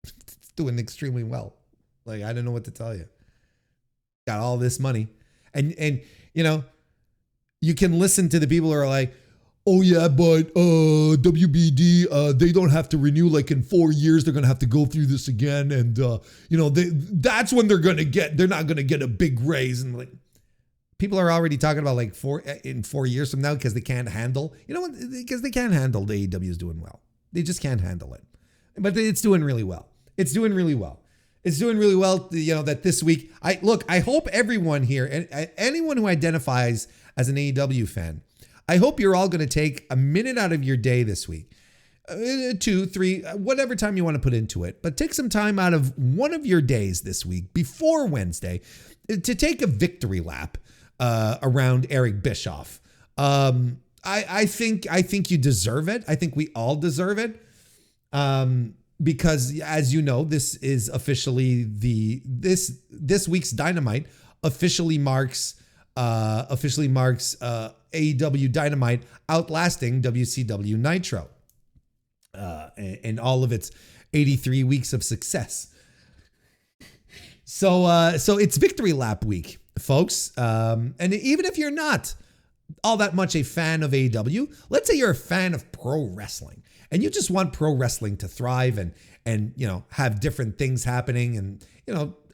it's doing extremely well. Like, I don't know what to tell you. Got all this money. And you can listen to the people who are like, oh yeah, but WBD, they don't have to renew like in 4 years. They're going to have to go through this again. And, that's when they're not going to get a big raise. And like, people are already talking about like 4 years from now because they can't handle, because they can't handle the AEW is doing well. They just can't handle it. But it's doing really well. It's doing really well. That this week, I hope everyone here, and anyone who identifies as an AEW fan, I hope you're all going to take a minute out of your day this week, 2, 3, whatever time you want to put into it, but take some time out of one of your days this week before Wednesday to take a victory lap around Eric Bischoff. I think you deserve it. I think we all deserve it. Because as you know, this is officially this week's Dynamite officially marks AEW Dynamite outlasting WCW Nitro and all of its 83 weeks of success. So it's victory lap week, folks. And even if you're not all that much a fan of AEW, let's say you're a fan of pro wrestling and you just want pro wrestling to thrive and have different things happening and,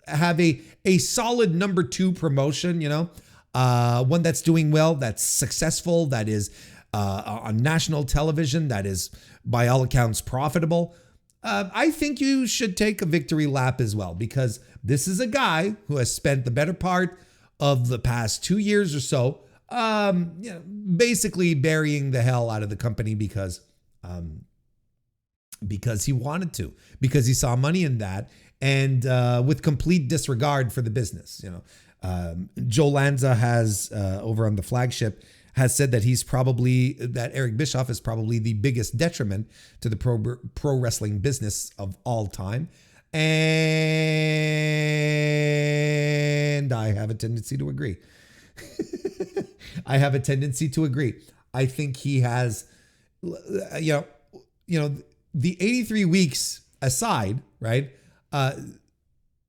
have a solid number 2 promotion, one that's doing well, that's successful, that is on national television, that is by all accounts profitable. I think you should take a victory lap as well, because this is a guy who has spent the better part of the past 2 years or so, basically burying the hell out of the company because he wanted to, because he saw money in that, and with complete disregard for the business. Joe Lanza has over on the Flagship has said that that Eric Bischoff is probably the biggest detriment to the pro wrestling business of all time. And I have a tendency to agree. I think he has, the 83 weeks aside, right?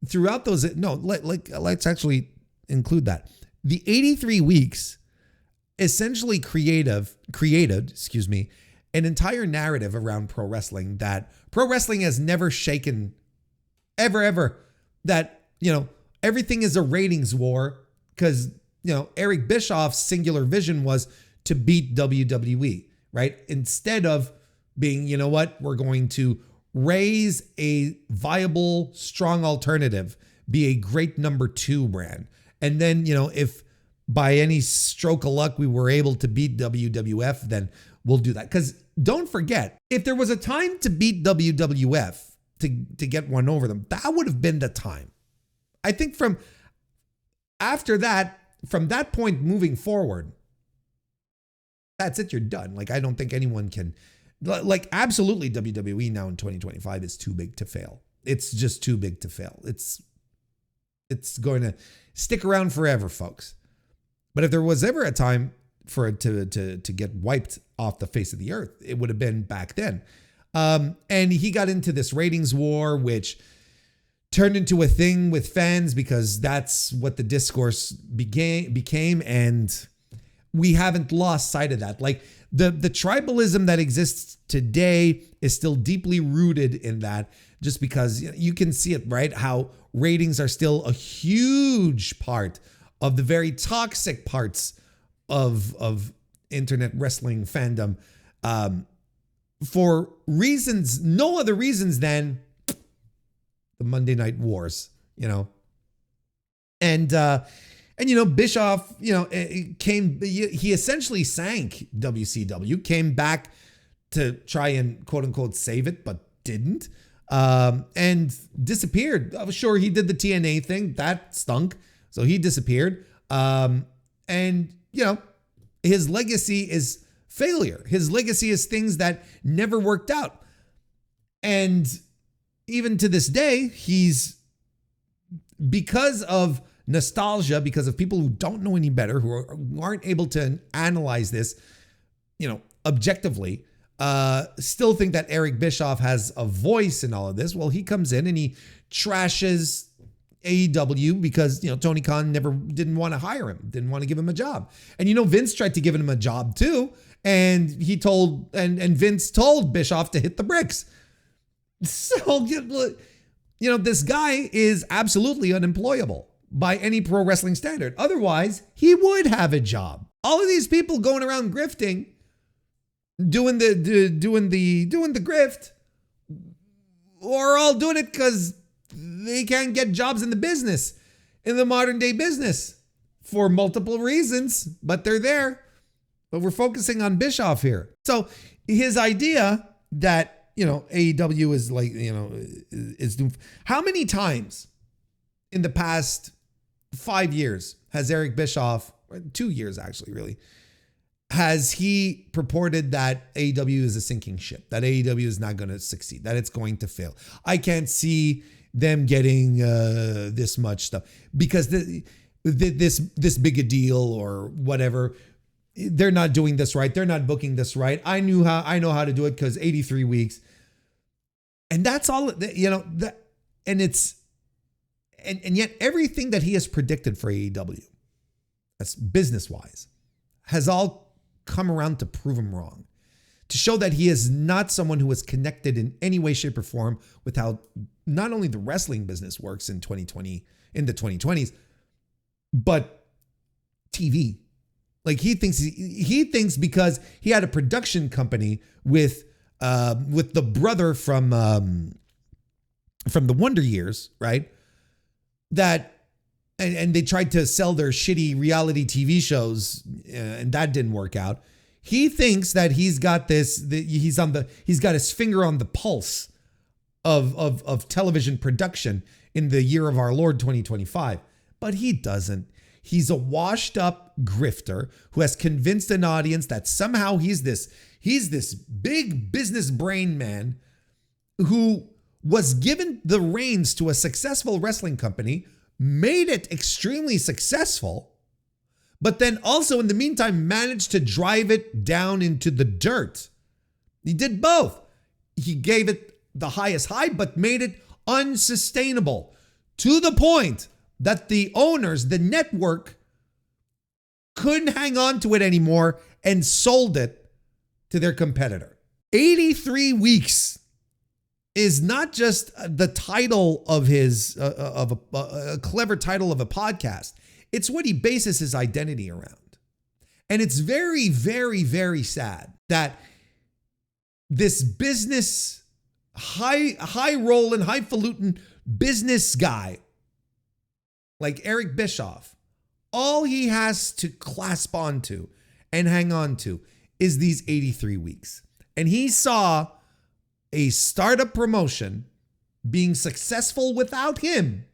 Throughout those, let's actually include that. The 83 weeks essentially created, an entire narrative around pro wrestling that pro wrestling has never shaken, ever. That, everything is a ratings war, because, Eric Bischoff's singular vision was to beat WWE, right? Instead of being, we're going to raise a viable, strong alternative, be a great number 2 brand. And then, if by any stroke of luck we were able to beat WWF, then we'll do that. Because don't forget, if there was a time to beat WWF, to get one over them, that would have been the time. I think from that point moving forward, that's it, you're done. I don't think anyone can, absolutely WWE now in 2025 is too big to fail. It's just too big to fail. It's going to stick around forever, folks. But if there was ever a time for it to get wiped off the face of the earth, it would have been back then. And he got into this ratings war, which turned into a thing with fans because that's what the discourse became. And we haven't lost sight of that. The tribalism that exists today is still deeply rooted in that, just because you can see it, right? How ratings are still a huge part of the very toxic parts of internet wrestling fandom, for reasons, no other reasons than the Monday Night Wars, and Bischoff, he essentially sank WCW, came back to try and quote unquote save it, but didn't, and disappeared. I was sure he did the TNA thing that stunk, so he disappeared. And his legacy is failure. His legacy is things that never worked out. And even to this day, because of nostalgia, because of people who don't know any better, who aren't able to analyze this, objectively, still think that Eric Bischoff has a voice in all of this. Well, he comes in and he trashes AEW because, Tony Khan didn't want to hire him, didn't want to give him a job. And, Vince tried to give him a job too. And Vince told Bischoff to hit the bricks. So, this guy is absolutely unemployable by any pro wrestling standard. Otherwise, he would have a job. All of these people going around grifting, doing the grift, or all doing it because they can't get jobs in the modern day business, for multiple reasons, but they're there. But we're focusing on Bischoff here. So his idea that, AEW is is doomed. How many times in the past 5 years has Eric Bischoff, 2 years actually, really, has he purported that AEW is a sinking ship, that AEW is not going to succeed, that it's going to fail? I can't see them getting this much stuff because this big a deal or whatever. They're not doing this right. They're not booking this right. I know how to do it because 83 weeks. And that's all, and yet everything that he has predicted for AEW, that's business wise, has all come around to prove him wrong, to show that he is not someone who is connected in any way, shape, or form with how not only the wrestling business works in the 2020s, but TV. He thinks because he had a production company with with the brother from the Wonder Years, right? And they tried to sell their shitty reality TV shows, and that didn't work out. He thinks that he's got he's got his finger on the pulse of television production in the year of our Lord 2025, but he doesn't. He's a washed up grifter who has convinced an audience that somehow he's this big business brain man who was given the reins to a successful wrestling company, made it extremely successful, but then also in the meantime managed to drive it down into the dirt. He did both. He gave it the highest high, but made it unsustainable to the point that the owners, the network, couldn't hang on to it anymore and sold it to their competitor. 83 weeks is not just the title of his a clever title of a podcast. It's what he bases his identity around. And it's very, very, very sad that this business high roll and highfalutin business guy like Eric Bischoff, all he has to clasp onto and hang on to is these 83 weeks. And he saw a startup promotion being successful without him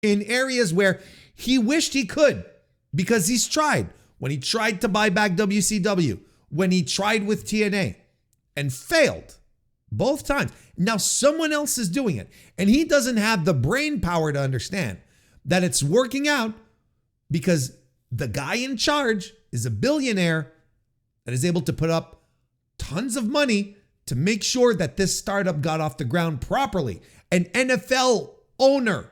in areas where he wished he could, because he's tried. When he tried to buy back WCW, when he tried with TNA and failed both times. Now someone else is doing it, and he doesn't have the brain power to understand that it's working out because the guy in charge is a billionaire that is able to put up tons of money to make sure that this startup got off the ground properly. An NFL owner,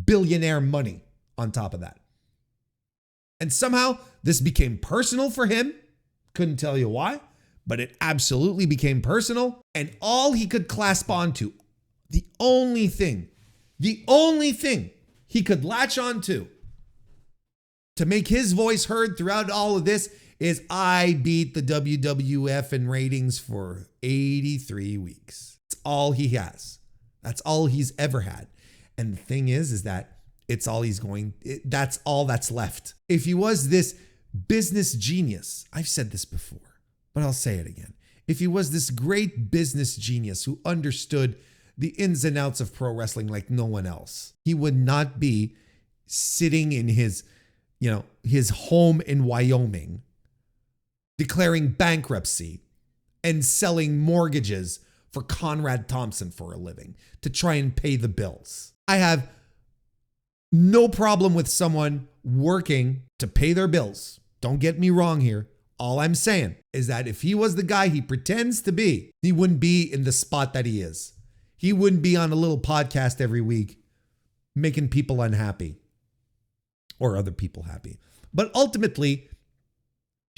billionaire money on top of that. And somehow this became personal for him. Couldn't tell you why, but it absolutely became personal. And all he could clasp onto, the only thing he could latch onto to make his voice heard throughout all of this is, I beat the WWF in ratings for 83 weeks. That's all he has. That's all he's ever had. And the thing is that it's all that's all that's left. If he was this business genius, I've said this before, but I'll say it again. If he was this great business genius who understood the ins and outs of pro wrestling like no one else, he would not be sitting in his home in Wyoming, declaring bankruptcy and selling mortgages for Conrad Thompson for a living to try and pay the bills. I have no problem with someone working to pay their bills. Don't get me wrong here. All I'm saying is that if he was the guy he pretends to be, he wouldn't be in the spot that he is. He wouldn't be on a little podcast every week making people unhappy or other people happy. But ultimately,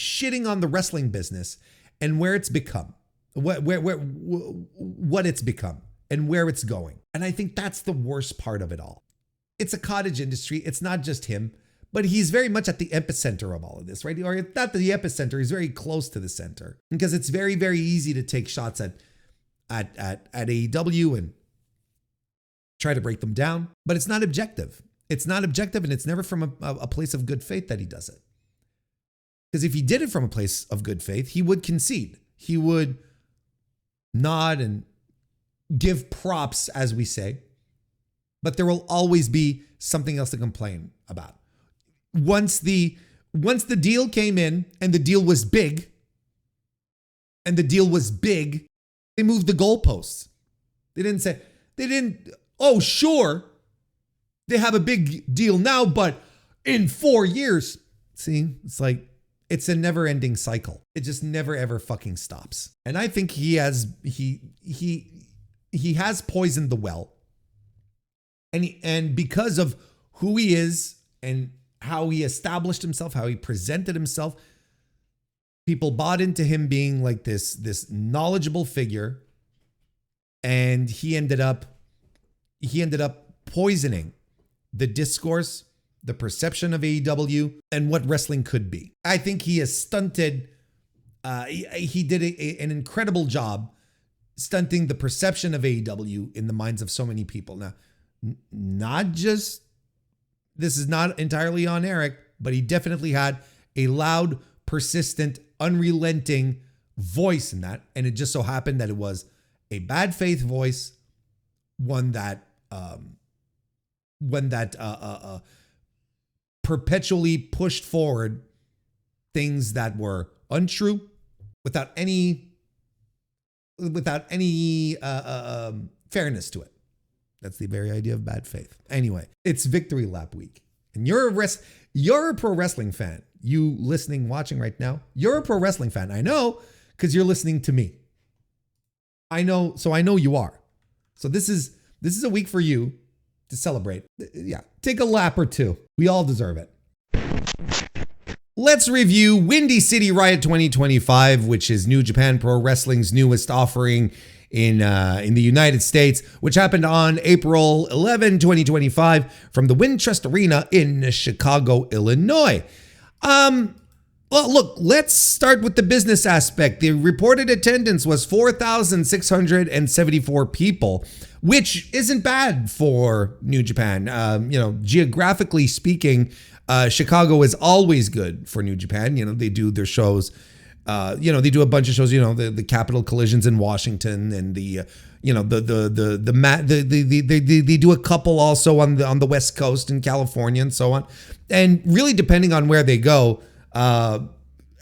shitting on the wrestling business and where it's become, what it's become and where it's going. And I think that's the worst part of it all. It's a cottage industry. It's not just him, but he's very much at the epicenter of all of this, right? Or if not the epicenter, he's very close to the center, because it's very, very easy to take shots at AEW and try to break them down, but it's not objective. It's not objective, and it's never from a place of good faith that he does it. Because if he did it from a place of good faith, he would concede. He would nod and give props, as we say, but there will always be something else to complain about. Once the deal came in and the deal was big, they moved the goalposts. Oh, sure, they have a big deal now, but in 4 years, see, it's like, it's a never-ending cycle. It just never ever fucking stops. And I think he has poisoned the well. And because of who he is and how he established himself, how he presented himself, people bought into him being like this knowledgeable figure, and he ended up poisoning the discourse, the perception of AEW, and what wrestling could be. I think he has stunted he did an incredible job stunting the perception of AEW in the minds of so many people. Now, not just, this is not entirely on Eric, but he definitely had a loud, persistent, unrelenting voice in that. And it just so happened that it was a bad faith voice, one that perpetually pushed forward things that were untrue without any fairness to it. That's the very idea of bad faith. Anyway, it's Victory Lap week, and you're a pro wrestling fan. You listening, watching right now, you're a pro wrestling fan. I know, because you're listening to me. I know you are. So this is a week for you to celebrate. Yeah, take a lap or two. We all deserve it. Let's review Windy City Riot 2025, which is New Japan Pro Wrestling's newest offering in the United States, which happened on April 11, 2025 from the Wintrust Arena in Chicago, Illinois. Well, look, let's start with the business aspect. The reported attendance was 4,674 people, which isn't bad for New Japan. Geographically speaking, Chicago is always good for New Japan. They do their shows. They do a bunch of shows. The Capital Collisions in Washington, and they do a couple also on the West Coast in California and so on. And really, depending on where they go,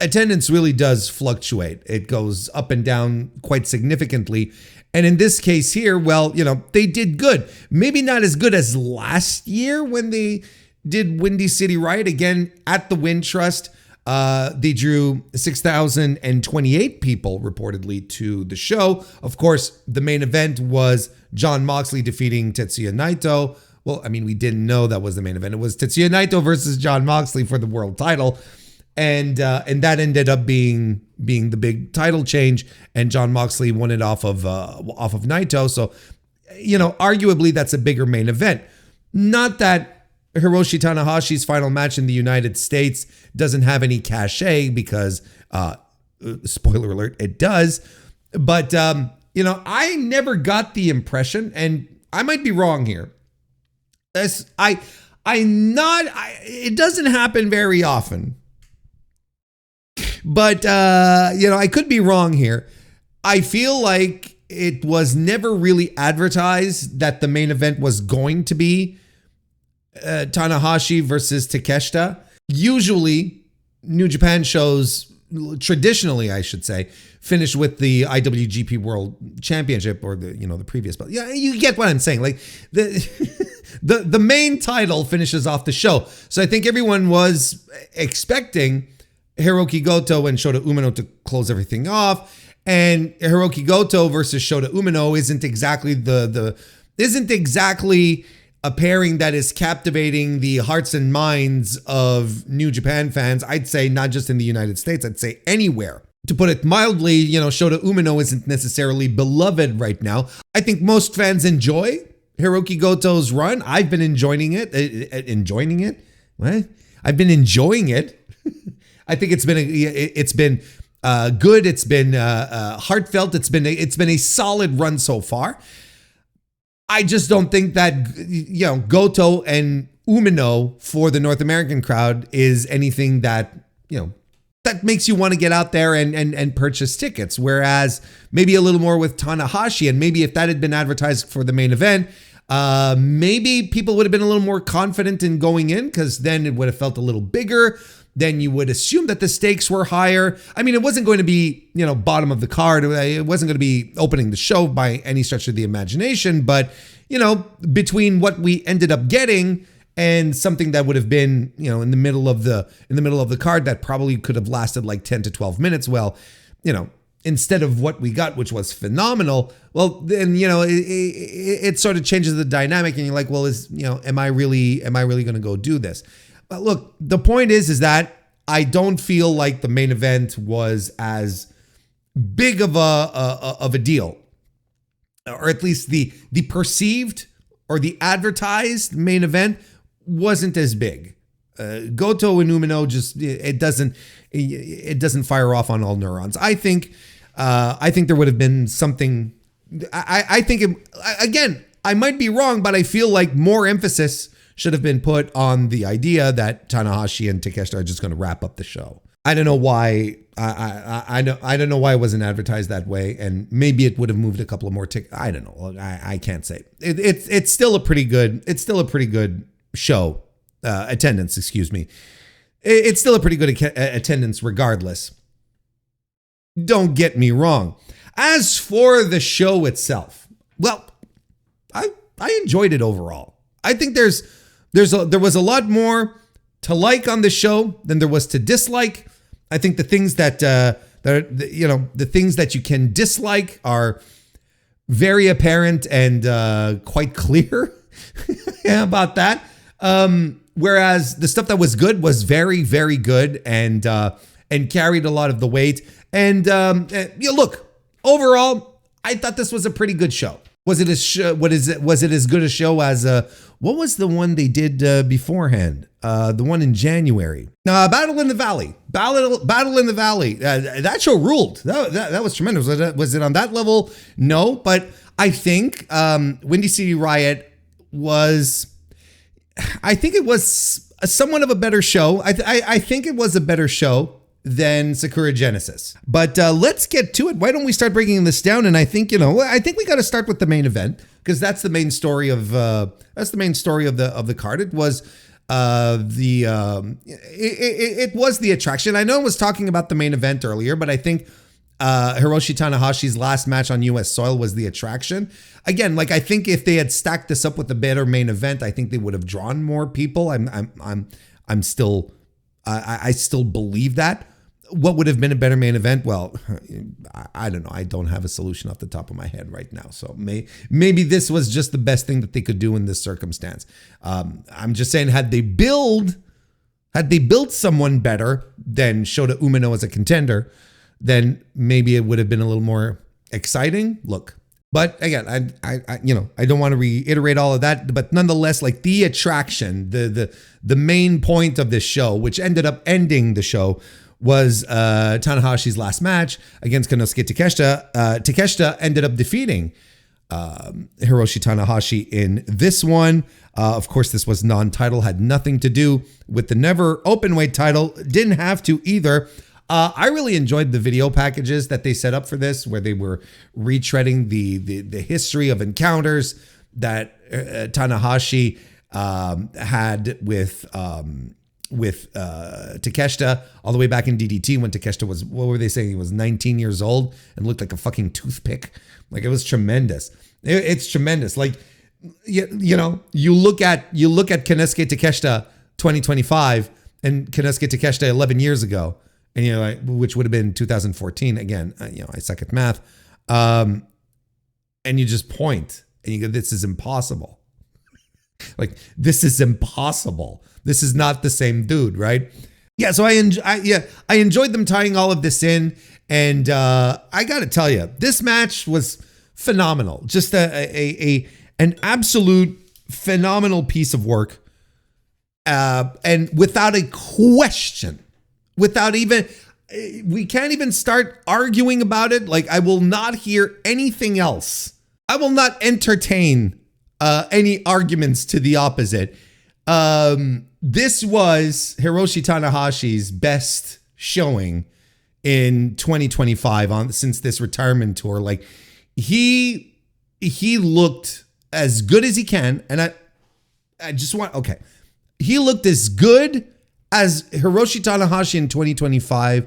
attendance really does fluctuate. It goes up and down quite significantly. And in this case here, well, they did good. Maybe not as good as last year when they did Windy City Riot again at the Wintrust. They drew 6,028 people reportedly to the show. Of course, the main event was Jon Moxley defeating Tetsuya Naito. Well, I mean, we didn't know that was the main event. It was Tetsuya Naito versus Jon Moxley for the world title. And that ended up being the big title change, and Jon Moxley won it off of Naito. So, arguably that's a bigger main event. Not that Hiroshi Tanahashi's final match in the United States doesn't have any cachet, because, spoiler alert, it does. But, I never got the impression, and I might be wrong here. It doesn't happen very often. But, I could be wrong here. I feel like it was never really advertised that the main event was going to be Tanahashi versus Takeshita. Usually, New Japan shows, traditionally, I should say, finish with the IWGP World Championship, or the previous belt. Yeah, you get what I'm saying. Like the main title finishes off the show. So I think everyone was expecting Hiroki Goto and Shota Umino to close everything off. And Hiroki Goto versus Shota Umino isn't exactly a pairing that is captivating the hearts and minds of New Japan fans. I'd say not just in the United States, I'd say anywhere. To put it mildly, Shota Umino isn't necessarily beloved right now. I think most fans enjoy Hiroki Goto's run. I've been enjoying it. What? I've been enjoying it. I think it's been good. It's been heartfelt. It's been a solid run so far. I just don't think that Goto and Umino for the North American crowd is anything that that makes you want to get out there and purchase tickets. Whereas maybe a little more with Tanahashi, and maybe if that had been advertised for the main event, maybe people would have been a little more confident in going in, because then it would have felt a little bigger. Then you would assume that the stakes were higher. I mean, it wasn't going to be, bottom of the card. It wasn't going to be opening the show by any stretch of the imagination. But, between what we ended up getting and something that would have been, in the middle of the card that probably could have lasted like 10 to 12 minutes. Well, instead of what we got, which was phenomenal, well, then, it sort of changes the dynamic, and you're like, well, am I really going to go do this? But look, the point is that I don't feel like the main event was as big of a deal, or at least the perceived or the advertised main event wasn't as big. Goto and Umino just it doesn't fire off on all neurons. I think there would have been something. I think again, I might be wrong, but I feel like more emphasis should have been put on the idea that Tanahashi and Takeshita are just going to wrap up the show. I don't know why. I don't know why it wasn't advertised that way, and maybe it would have moved a couple of more tickets. I don't know. I can't say. It's still a pretty good. It's still a pretty good show attendance. Excuse me. It's still a pretty good attendance, regardless. Don't get me wrong. As for the show itself, well, I enjoyed it overall. I think there was a lot more to like on the show than there was to dislike. I think the things that the things that you can dislike are very apparent and quite clear about that. Whereas the stuff that was good was very, very good and carried a lot of the weight. And look, overall, I thought this was a pretty good show. Was it as good a show as what was the one they did beforehand? The one in January. Battle in the Valley. Battle in the Valley. That show ruled. That was tremendous. Was it on that level? No, but I think Windy City Riot was. I think it was somewhat of a better show. I think it was a better show than Sakura Genesis. But let's get to it. Why don't we start breaking this down? And I think we got to start with the main event, because that's the main story of the card. It was it was the attraction. I know I was talking about the main event earlier, but I think Hiroshi Tanahashi's last match on US soil was the attraction. Again, like I think if they had stacked this up with a better main event, I think they would have drawn more people. I still believe that. What would have been a better main event? Well, I don't know. I don't have a solution off the top of my head right now. So maybe this was just the best thing that they could do in this circumstance. I'm just saying, had they built someone better than Shota Umino as a contender, then maybe it would have been a little more exciting. Look, but again, I don't want to reiterate all of that, but nonetheless, like the attraction, the main point of this show, which ended up ending the show, was Tanahashi's last match against Konosuke Takeshita. Takeshita ended up defeating Hiroshi Tanahashi in this one. Of course, this was non-title, had nothing to do with the never openweight title. Didn't have to either. I really enjoyed the video packages that they set up for this, where they were retreading the history of encounters that Tanahashi had with Takeshita all the way back in DDT, when Takeshita was, what were they saying? He was 19 years old and looked like a fucking toothpick. Like, it was tremendous. It's tremendous. Like, you look at Konosuke Takeshita 2025 and Konosuke Takeshita 11 years ago, and you're like, which would have been 2014. Again, I suck at math. And you just point and you go, this is impossible. Like, this is impossible. This is not the same dude, right? Yeah, so I enjoyed them tying all of this in, and I got to tell you, this match was phenomenal. Just an absolute phenomenal piece of work, and without a question, we can't even start arguing about it. Like, I will not hear anything else. I will not entertain any arguments to the opposite. This was Hiroshi Tanahashi's best showing in 2025 since this retirement tour. Like, he looked as good as he can, and he looked as good as Hiroshi Tanahashi in 2025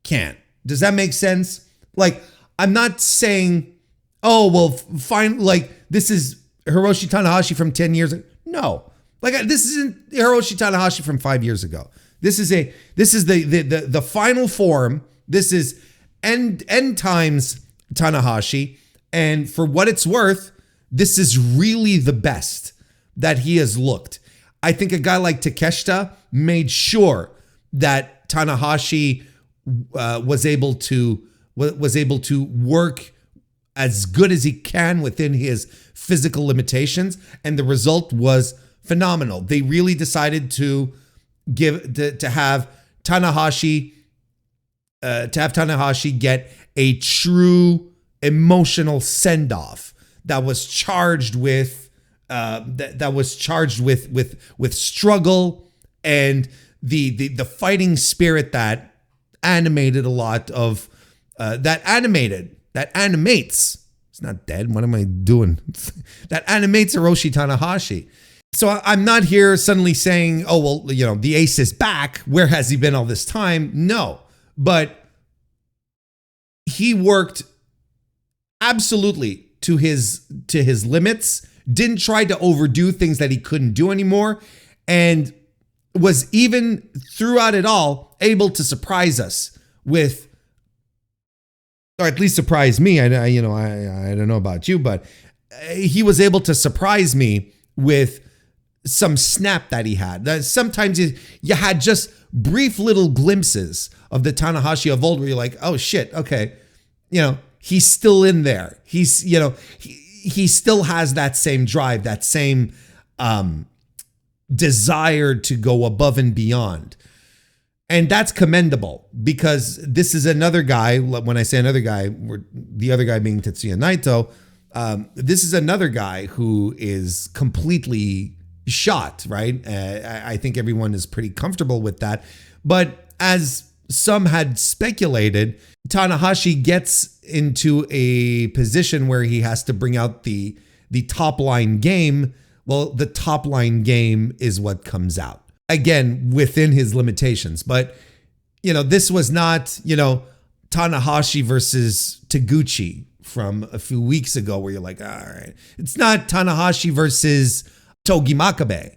can. Does that make sense? Like, I'm not saying, oh, well, fine, like, this is Hiroshi Tanahashi from 10 years ago. No. Like, this isn't Hiroshi Tanahashi from 5 years ago. This is the final form. This is end times Tanahashi. And for what it's worth, this is really the best that he has looked. I think a guy like Takeshita made sure that Tanahashi was able to work as good as he can within his physical limitations, and the result was phenomenal. They really decided to to have Tanahashi get a true emotional send-off that was charged with with struggle and the fighting spirit that animated a lot of that animates. It's not dead. What am I doing? That animates Hiroshi Tanahashi. So I'm not here suddenly saying, oh, well, the ace is back. Where has he been all this time? No, but he worked absolutely to his limits, didn't try to overdo things that he couldn't do anymore, and was even throughout it all able to surprise us with, or at least surprise me. I don't know about you, but he was able to surprise me with some snap that he had. Sometimes you had just brief little glimpses of the Tanahashi of old where you're like, oh shit, okay, he's still in there. He's, he still has that same drive, that same desire to go above and beyond. And that's commendable, because this is another guy. When I say another guy, the other guy being Tetsuya Naito, this is another guy who is completely shot, right? I think everyone is pretty comfortable with that. But as some had speculated, Tanahashi gets into a position where he has to bring out the top line game. Well, the top line game is what comes out. Again, within his limitations. But, this was not, Tanahashi versus Taguchi from a few weeks ago where you're like, all right. It's not Tanahashi versus Togi Makabe,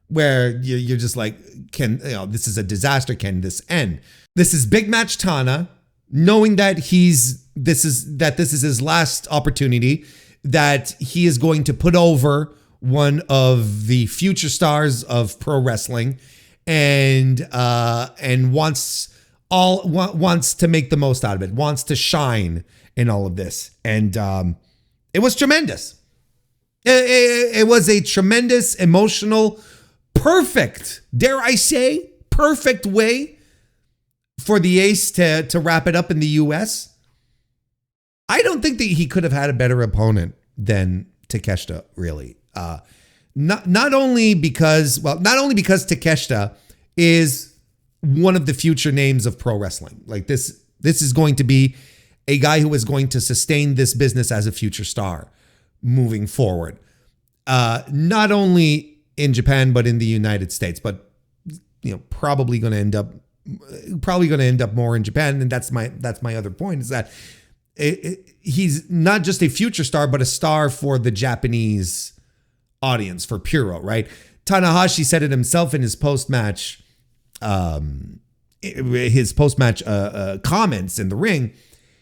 where you're just like, this is a disaster. Can this end? This is big match Tana, knowing that this is his last opportunity, that he is going to put over one of the future stars of pro wrestling, and wants to make the most out of it, wants to shine in all of this. And it was tremendous. It was a tremendous, emotional, perfect, dare I say, perfect way for the Ace to wrap it up in the US. I don't think that he could have had a better opponent than Takeshita, really. Not only because Takeshita is one of the future names of pro wrestling. Like this is going to be a guy who is going to sustain this business as a future star moving forward. Not only in Japan, but in the United States, but probably going to end up more in Japan. And that's my other point, is that he's not just a future star, but a star for the Japanese audience, for Puro, right? Tanahashi said it himself in his post-match comments in the ring.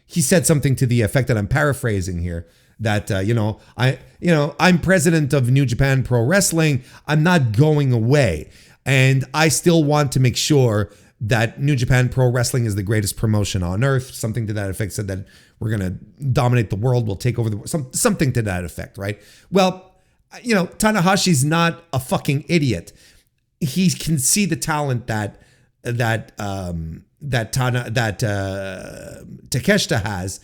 He said something to the effect that I'm paraphrasing here, that I'm president of New Japan Pro Wrestling. I'm not going away, and I still want to make sure that New Japan Pro Wrestling is the greatest promotion on earth. Something to that effect. Said that we're going to dominate the world. We'll take over the world. Something to that effect, right? Well, Tanahashi's not a fucking idiot. He can see the talent that Takeshita has.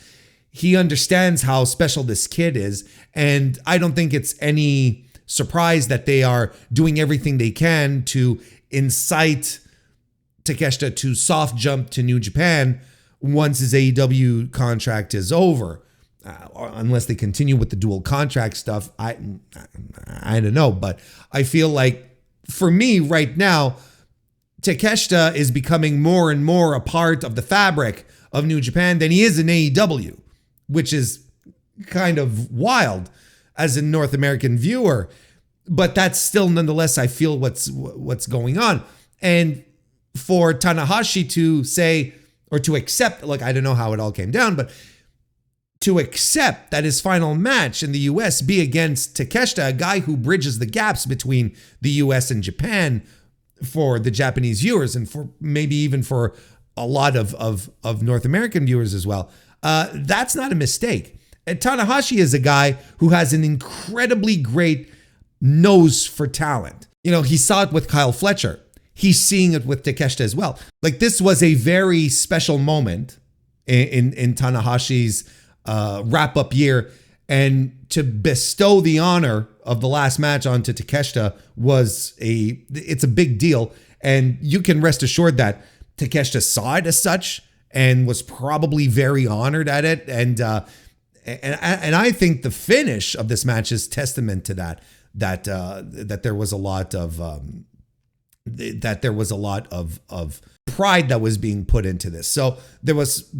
He understands how special this kid is, and I don't think it's any surprise that they are doing everything they can to incite Takeshita to soft jump to New Japan once his AEW contract is over. Unless they continue with the dual contract stuff, I don't know. But I feel like, for me right now, Takeshita is becoming more and more a part of the fabric of New Japan than he is in AEW, which is kind of wild as a North American viewer. But that's still, nonetheless, I feel what's going on. And for Tanahashi to say, or to accept, like, I don't know how it all came down, but to accept that his final match in the US be against Takeshita, a guy who bridges the gaps between the US and Japan for the Japanese viewers, and for maybe even for a lot of North American viewers as well. That's not a mistake. And Tanahashi is a guy who has an incredibly great nose for talent. He saw it with Kyle Fletcher. he's seeing it with Takeshita as well. Like, this was a very special moment in Tanahashi's wrap-up year, and to bestow the honor of the last match onto Takeshita it's a big deal. And you can rest assured that Takeshita saw it as such and was probably very honored at it. And I think the finish of this match is testament to that there was a lot of pride that was being put into this. So there's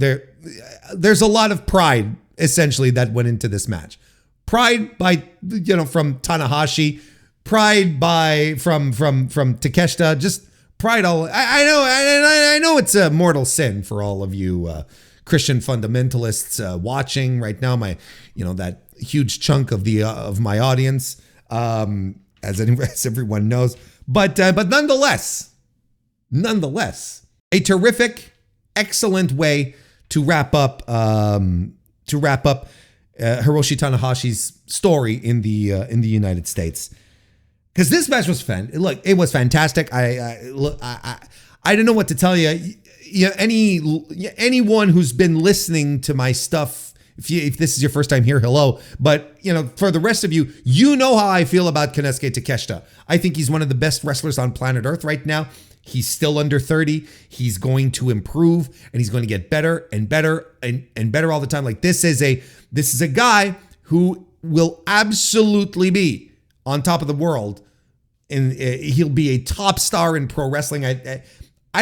a lot of pride essentially that went into this match. Pride from Tanahashi, pride from Takeshita, just pride all. I know it's a mortal sin for all of you Christian fundamentalists watching right now. That huge chunk of my audience, as everyone knows. But nonetheless, a terrific, excellent way to wrap up Hiroshi Tanahashi's story in the United States. Because this match was it was fantastic. I don't know what to tell you. Anyone who's been listening to my stuff, if this is your first time here, hello. But for the rest of you, you know how I feel about Konosuke Takeshita. I think he's one of the best wrestlers on planet Earth right now. He's still under 30. He's going to improve, and he's going to get better and better and better all the time. Like, this is a guy who will absolutely be on top of the world, and he'll be a top star in pro wrestling. I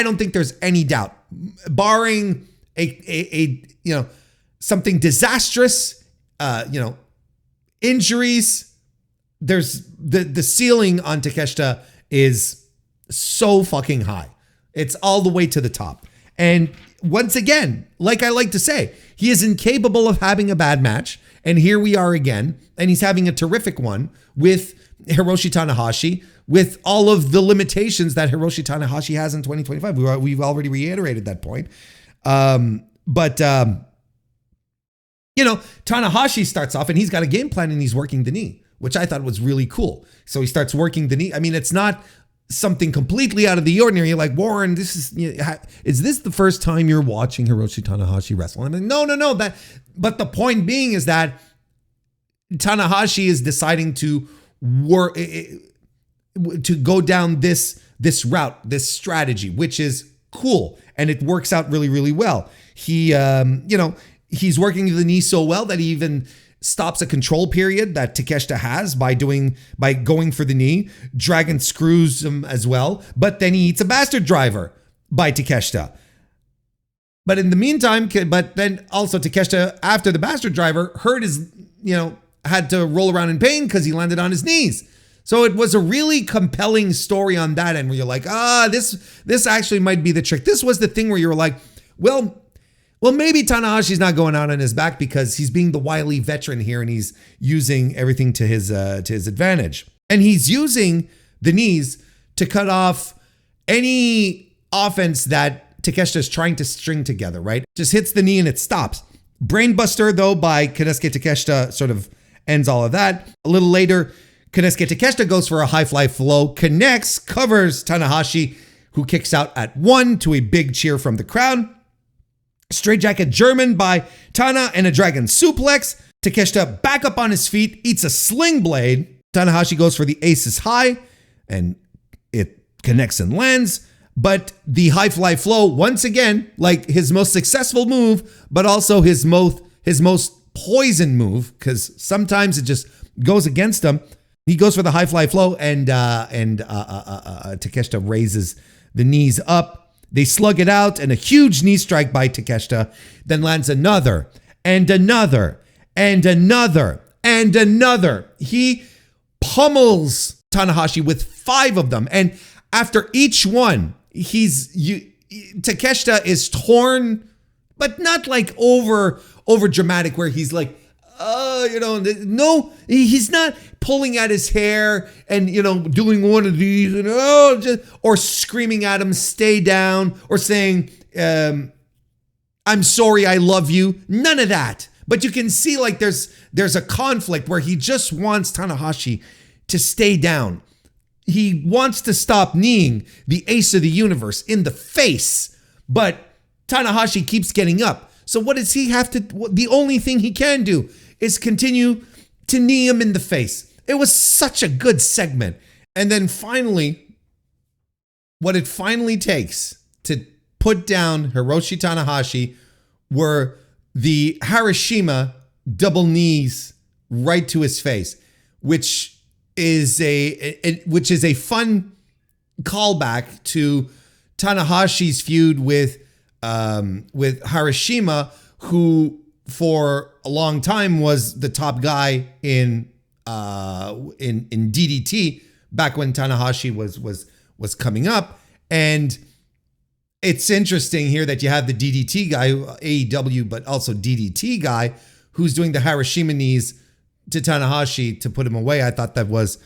don't think there's any doubt, barring a something disastrous, injuries. There's the ceiling on Takeshita is so fucking high. It's all the way to the top. And once again, like I like to say, he is incapable of having a bad match. And here we are again, and he's having a terrific one with Hiroshi Tanahashi, with all of the limitations that Hiroshi Tanahashi has in 2025. We've already reiterated that point. Tanahashi starts off, and he's got a game plan, and he's working the knee, which I thought was really cool. So he starts working the knee. I mean, it's not something completely out of the ordinary. You're like, Warren, is this the first time you're watching Hiroshi Tanahashi wrestle? I'm like, no. But the point being is that Tanahashi is deciding to go down this route, this strategy, which is cool, and it works out really, really well. He's working the knee so well that he even stops a control period that Takeshita has by going for the knee. Dragon screws him as well, but then he eats a bastard driver by Takeshita. But in the meantime, then also Takeshita, after the bastard driver, had to roll around in pain because he landed on his knees. So it was a really compelling story on that end, where you're like, this actually might be the trick. This was the thing where you were like, well, maybe Tanahashi's not going out on his back because he's being the wily veteran here, and he's using everything to his advantage. And he's using the knees to cut off any offense that Takeshita is trying to string together, right? Just hits the knee and it stops. Brainbuster, though, by Konosuke Takeshita sort of ends all of that. A little later, Konosuke Takeshita goes for a high fly flow, connects, covers Tanahashi, who kicks out at 1 to a big cheer from the crowd. Straight jacket German by Tana and a dragon suplex. Takeshita back up on his feet, eats a sling blade. Tanahashi goes for the aces high, and it connects and lands. But the high fly flow, once again, like his most successful move, but also his most poison move, because sometimes it just goes against him. He goes for the high fly flow, and Takeshita raises the knees up. They slug it out, and a huge knee strike by Takeshita, then lands another, and another, and another, and another. He pummels Tanahashi with 5 of them, and after each one, Takeshita is torn, but not like over dramatic, where he's like, no, he's not pulling at his hair and, doing one of these, or screaming at him, stay down, or saying, I'm sorry, I love you. None of that. But you can see like there's a conflict where he just wants Tanahashi to stay down. he wants to stop kneeing the ace of the universe in the face, but Tanahashi keeps getting up. So what does he have to, the only thing he can do is continue to knee him in the face. It was such a good segment. And then finally, what it finally takes to put down Hiroshi Tanahashi were the Harashima double knees right to his face, which is a fun callback to Tanahashi's feud with Harashima, who for a long time was the top guy in DDT back when Tanahashi was coming up. And it's interesting here that you have the DDT guy, AEW, but also DDT guy, who's doing the Harashima knees to Tanahashi to put him away. I thought that was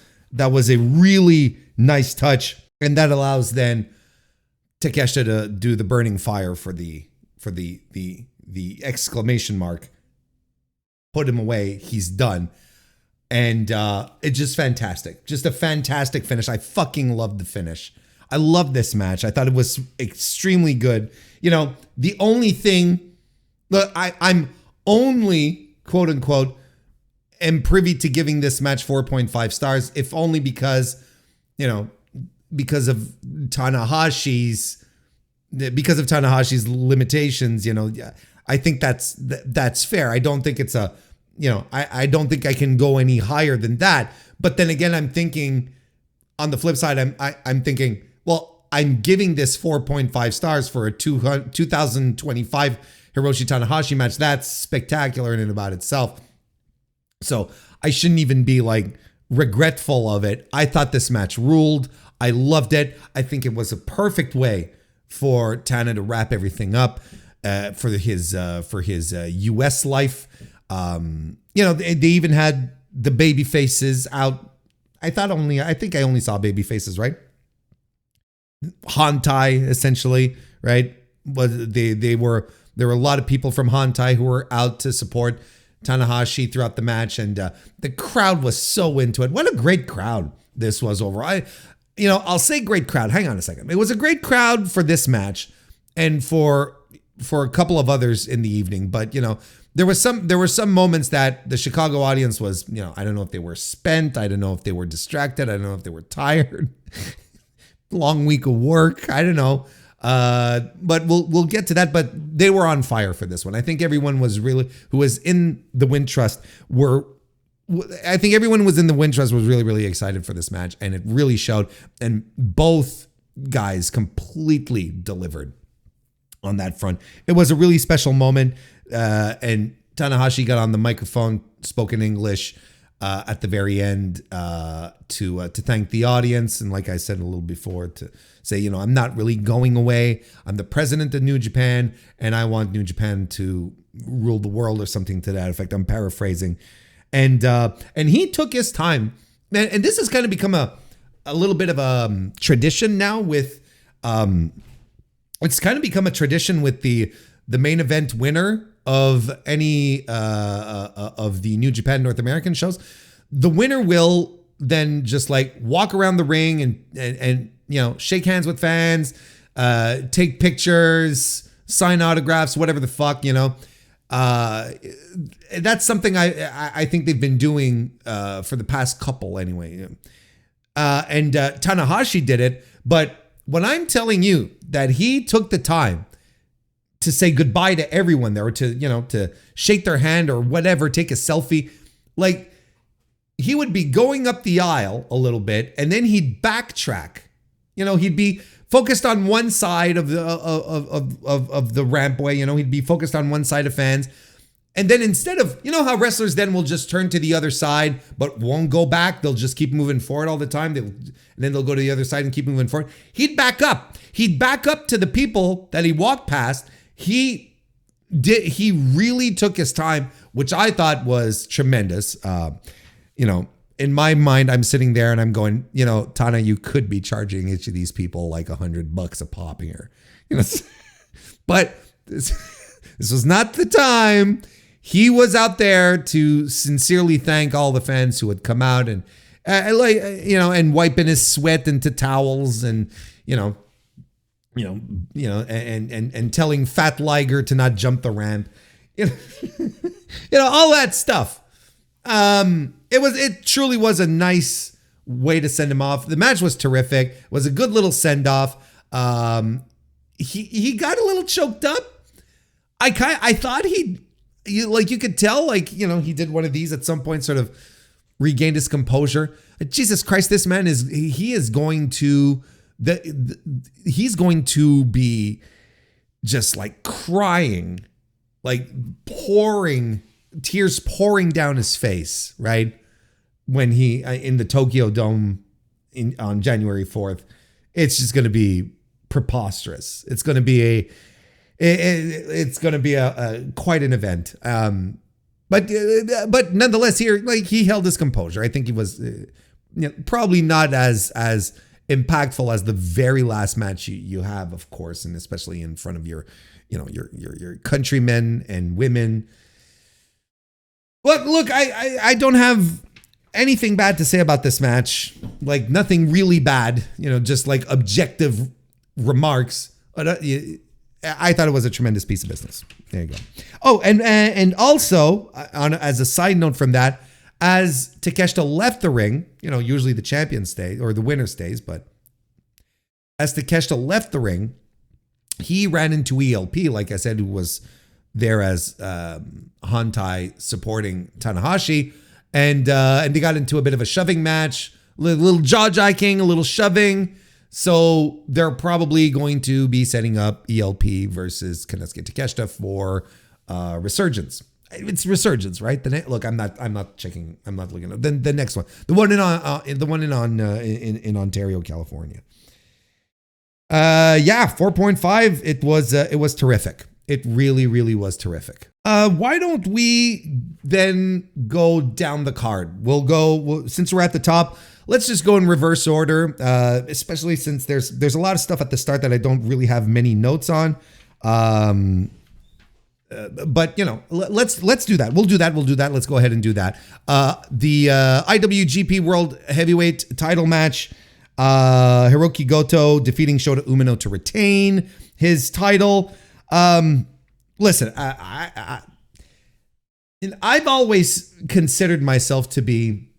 a really nice touch, and that allows then Takeshita to do the burning fire for the exclamation mark. Put him away. He's done. And it's just fantastic. Just a fantastic finish. I fucking loved the finish. I loved this match. I thought it was extremely good. You know, the only thing, look, I'm only, quote unquote, am privy to giving this match 4.5 stars, if only because, you know, because of Tanahashi's limitations. You know, I think that's fair. I don't think it's a, you know, I don't think I can go any higher than that. But then again, I'm thinking on the flip side, I'm thinking, well, I'm giving this 4.5 stars for a 2025 Hiroshi Tanahashi match. That's spectacular in and about itself. So I shouldn't even be like regretful of it. I thought this match ruled. I loved it. I think it was a perfect way for Tana to wrap everything up for his US life. You know, they even had the baby faces out. I think I only saw baby faces, right? Hantai, essentially, right? But there were a lot of people from Hantai who were out to support Tanahashi throughout the match, and the crowd was so into it. What a great crowd this was overall. I'll say great crowd. Hang on a second. It was a great crowd for this match and for a couple of others in the evening, but there were some moments that the Chicago audience was, I don't know if they were spent, I don't know if they were distracted, I don't know if they were tired. Long week of work, I don't know. But we'll get to that. But they were on fire for this one. I think everyone was really, who was in the Wind Trust everyone was in the Wind Trust was really, really excited for this match, and it really showed. And both guys completely delivered on that front. It was a really special moment. And Tanahashi got on the microphone, spoke in English at the very end to thank the audience. And like I said a little before, to say, I'm not really going away. I'm the president of New Japan, and I want New Japan to rule the world, or something to that effect. I'm paraphrasing. And he took his time. And this has kind of become a little bit of a tradition now with, it's kind of become a tradition with the main event winner of any of the New Japan North American shows. The winner will then just like walk around the ring and shake hands with fans, take pictures, sign autographs, whatever the fuck, that's something I think they've been doing for the past couple anyway. And Tanahashi did it, but when I'm telling you that he took the time to say goodbye to everyone there, or to shake their hand or whatever, take a selfie, like he would be going up the aisle a little bit, and then he'd backtrack. He'd be focused on one side of the rampway. He'd be focused on one side of fans. And then instead of, how wrestlers then will just turn to the other side, but won't go back. They'll just keep moving forward all the time. And then they'll go to the other side and keep moving forward. He'd back up. He'd back up to the people that he walked past. He really took his time, which I thought was tremendous. In my mind, I'm sitting there and I'm going, Tana, you could be charging each of these people like $100 a pop here. But this was not the time. He was out there to sincerely thank all the fans who had come out and wiping his sweat into towels, and and telling Fat Liger to not jump the ramp, all that stuff. It truly was a nice way to send him off. The match was terrific. It was a good little send off. He got a little choked up. I thought you could tell, he did one of these at some point, sort of regained his composure. Jesus Christ, this man he's going to be just like crying, like tears pouring down his face, right? When he in the Tokyo Dome on January 4th. It's just going to be preposterous. It's going to be quite an event. But nonetheless, here, he held his composure. I think he was probably not as impactful as the very last match you have, of course, and especially in front of your countrymen and women. Look, I don't have anything bad to say about this match. Nothing really bad, just objective remarks. I thought it was a tremendous piece of business. There you go. Oh, and also, as a side note from that, as Takeshita left the ring, usually the champion stays or the winner stays, but as Takeshita left the ring, he ran into ELP, like I said, who was there as Hantai supporting Tanahashi, and they got into a bit of a shoving match, little jaw jacking, a little shoving. So they're probably going to be setting up ELP versus Konosuke Takeshita for Resurgence. It's Resurgence, right? Look, I'm not checking. I'm not looking at the next one. The one in Ontario, California. 4.5. It was terrific. It really, really was terrific. Why don't we then go down the card? Since we're at the top, let's just go in reverse order, especially since there's a lot of stuff at the start that I don't really have many notes on. But let's do that. We'll do that. Let's go ahead and do that. The IWGP World Heavyweight Title match. Hiroki Goto defeating Shota Umino to retain his title. Listen, I've always considered myself to be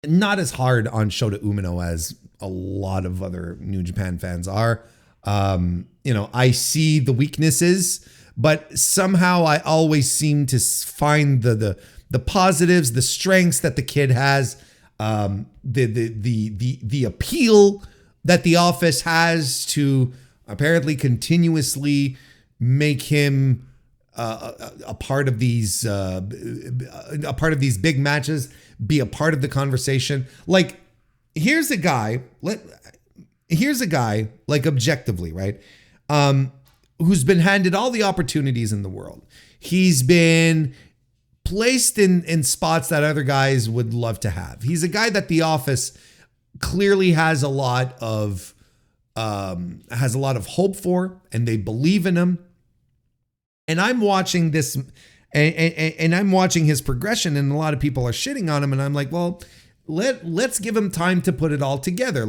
not as hard on Shota Umino as a lot of other New Japan fans are. I see the weaknesses, but somehow I always seem to find the positives, the strengths that the kid has, the appeal that the office has to apparently continuously make him a part of these big matches, be a part of the conversation. Here's a guy, objectively, right? Who's been handed all the opportunities in the world. He's been placed in spots that other guys would love to have. He's a guy that the office clearly has a lot of hope for, and they believe in him. And I'm watching this, and I'm watching his progression, and a lot of people are shitting on him, and I'm like, well, let's give him time to put it all together.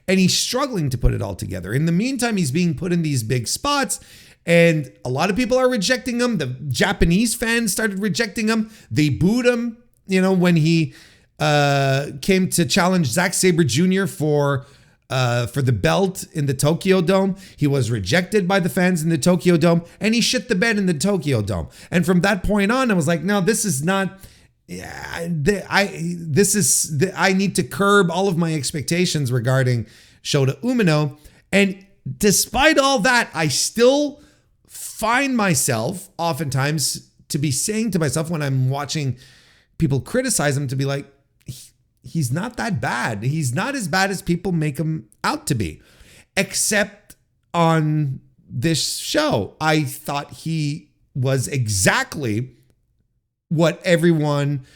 And he's struggling to put it all together. In the meantime, he's being put in these big spots, and a lot of people are rejecting him. The Japanese fans started rejecting him. They booed him, when he came to challenge Zack Sabre Jr. for the belt in the Tokyo Dome. He was rejected by the fans in the Tokyo Dome, and he shit the bed in the Tokyo Dome. And from that point on, I was like, no, this is not. I need to curb all of my expectations regarding Shota Umino. And despite all that, I still find myself oftentimes to be saying to myself when I'm watching people criticize him, to be like, he's not that bad. He's not as bad as people make him out to be. Except on this show, I thought he was exactly what everyone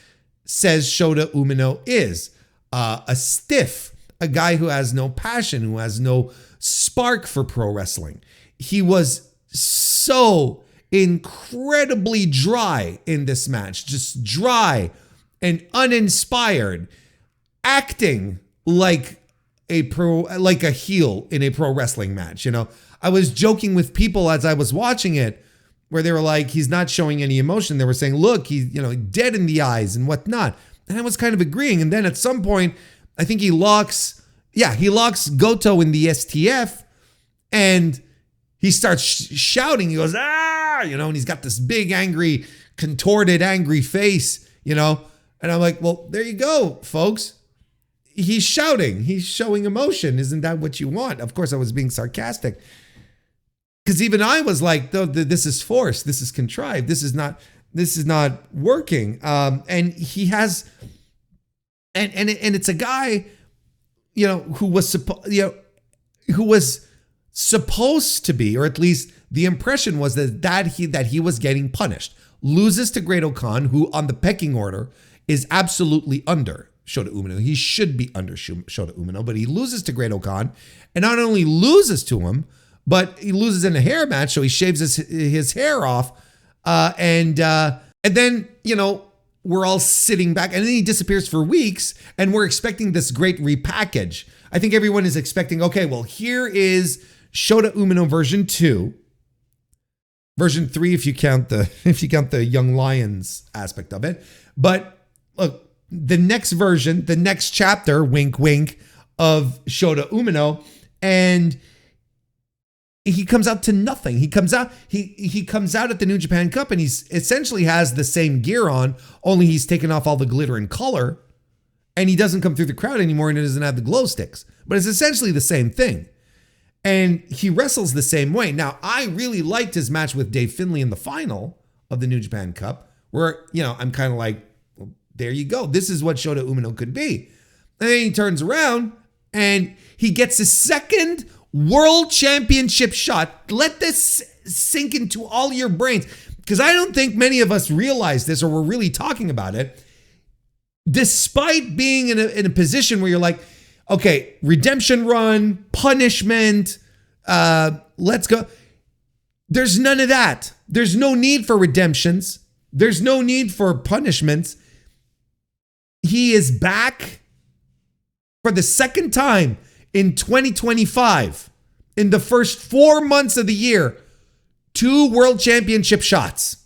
says Shota Umino is. A stiff, a guy who has no passion, who has no spark for pro wrestling. He was so incredibly dry in this match, just dry and uninspired, acting like a heel in a pro wrestling match. You know, I was joking with people as I was watching it, where they were like, he's not showing any emotion. They were saying, look, he's, you know, dead in the eyes and whatnot. And I was kind of agreeing. And then at some point, I think he locks Goto in the STF, and he starts shouting. He goes, ah, you know, and he's got this big, angry, contorted, angry face, you know. And I'm like, well, there you go, folks. He's shouting. He's showing emotion. Isn't that what you want? Of course, I was being sarcastic. Because even I was like, this is forced. This is contrived. This is not working. And he has, and it's a guy, you know, who was supposed to be, or at least the impression was that he was getting punished. Loses to Great-O-Khan, who on the pecking order is absolutely under Shota Umino. He should be under Shota Umino, but he loses to Great-O-Khan, and not only loses to him, but he loses in a hair match, so he shaves his hair off, and then, you know, we're all sitting back, and then he disappears for weeks, and we're expecting this great repackage. I think everyone is expecting, okay, well, here is Shota Umino version 2, version 3 if you count the Young Lions aspect of it. But look, the next version, the next chapter, wink wink, of Shota Umino, and he comes out to nothing. He comes out at the New Japan Cup, and he's essentially has the same gear on, only he's taken off all the glitter and color, and he doesn't come through the crowd anymore, and he doesn't have the glow sticks. But it's essentially the same thing. And he wrestles the same way. Now, I really liked his match with Dave Finlay in the final of the New Japan Cup, where, you know, I'm kind of like, well, there you go. This is what Shota Umino could be. And then he turns around, and he gets his second World Championship shot. Let this sink into all your brains, because I don't think many of us realize this, or we're really talking about it. Despite being in a position where you're like, okay, redemption run, punishment, let's go. There's none of that. There's no need for redemptions. There's no need for punishments. He is back for the second time in 2025, in the first 4 months of the year, 2 World Championship shots.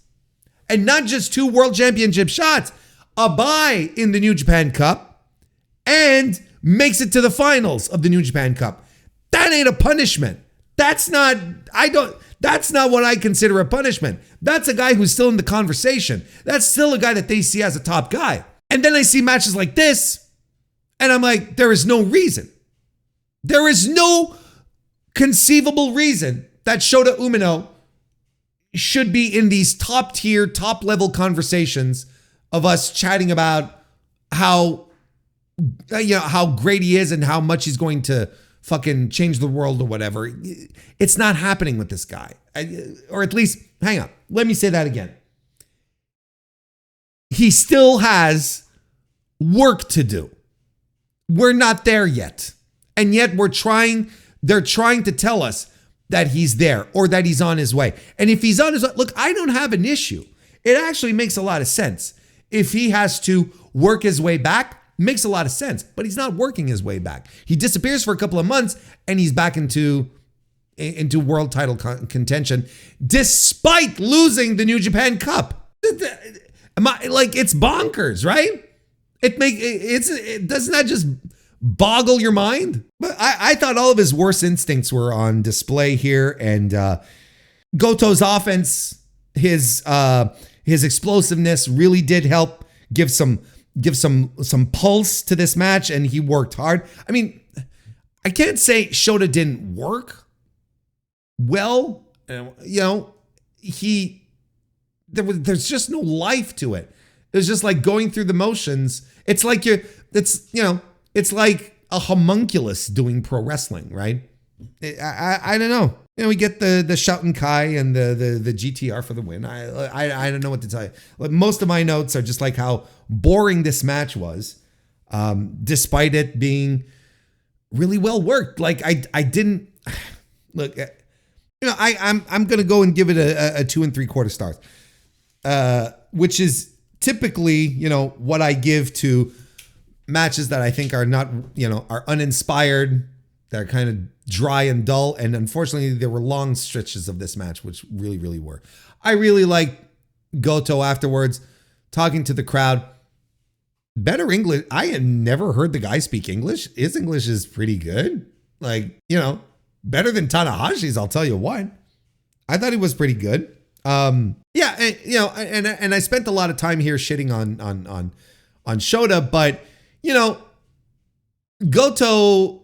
And not just 2 World Championship shots, a bye in the New Japan Cup, and makes it to the finals of the New Japan Cup. That ain't a punishment. That's not what I consider a punishment. That's a guy who's still in the conversation. That's still a guy that they see as a top guy. And then I see matches like this, and I'm like, there is no reason. There is no conceivable reason that Shota Umino should be in these top tier, top level conversations of us chatting about how, you know, how great he is and how much he's going to fucking change the world or whatever. It's not happening with this guy. Or at least, hang on, let me say that again. He still has work to do. We're not there yet. And yet they're trying to tell us that he's there or that he's on his way. And if he's on his way, look, I don't have an issue. It actually makes a lot of sense. If he has to work his way back, makes a lot of sense. But he's not working his way back. He disappears for a couple of months, and he's back into world title contention, despite losing the New Japan Cup. It's bonkers, right? Doesn't that just boggle your mind? But I thought all of his worst instincts were on display here, and Goto's offense, his explosiveness really did help give some pulse to this match, and he worked hard. I mean, I can't say Shota didn't work well. You know, there's just no life to it. It's just like going through the motions. It's like it's like a homunculus doing pro wrestling, right? I don't know. You know, we get the Shouten Kai and the GTR for the win. I don't know what to tell you. Like, most of my notes are just like how boring this match was, despite it being really well worked. Like I didn't look. You know, I'm gonna go and give it a 2 3/4 stars, which is typically, what I give to matches that I think are not, are uninspired, that are kind of dry and dull. And unfortunately, there were long stretches of this match, which really, really were. I really liked Goto afterwards, talking to the crowd. Better English. I had never heard the guy speak English. His English is pretty good. Like, better than Tanahashi's, I'll tell you what. I thought he was pretty good. Yeah, and I spent a lot of time here shitting on Shota, but Goto,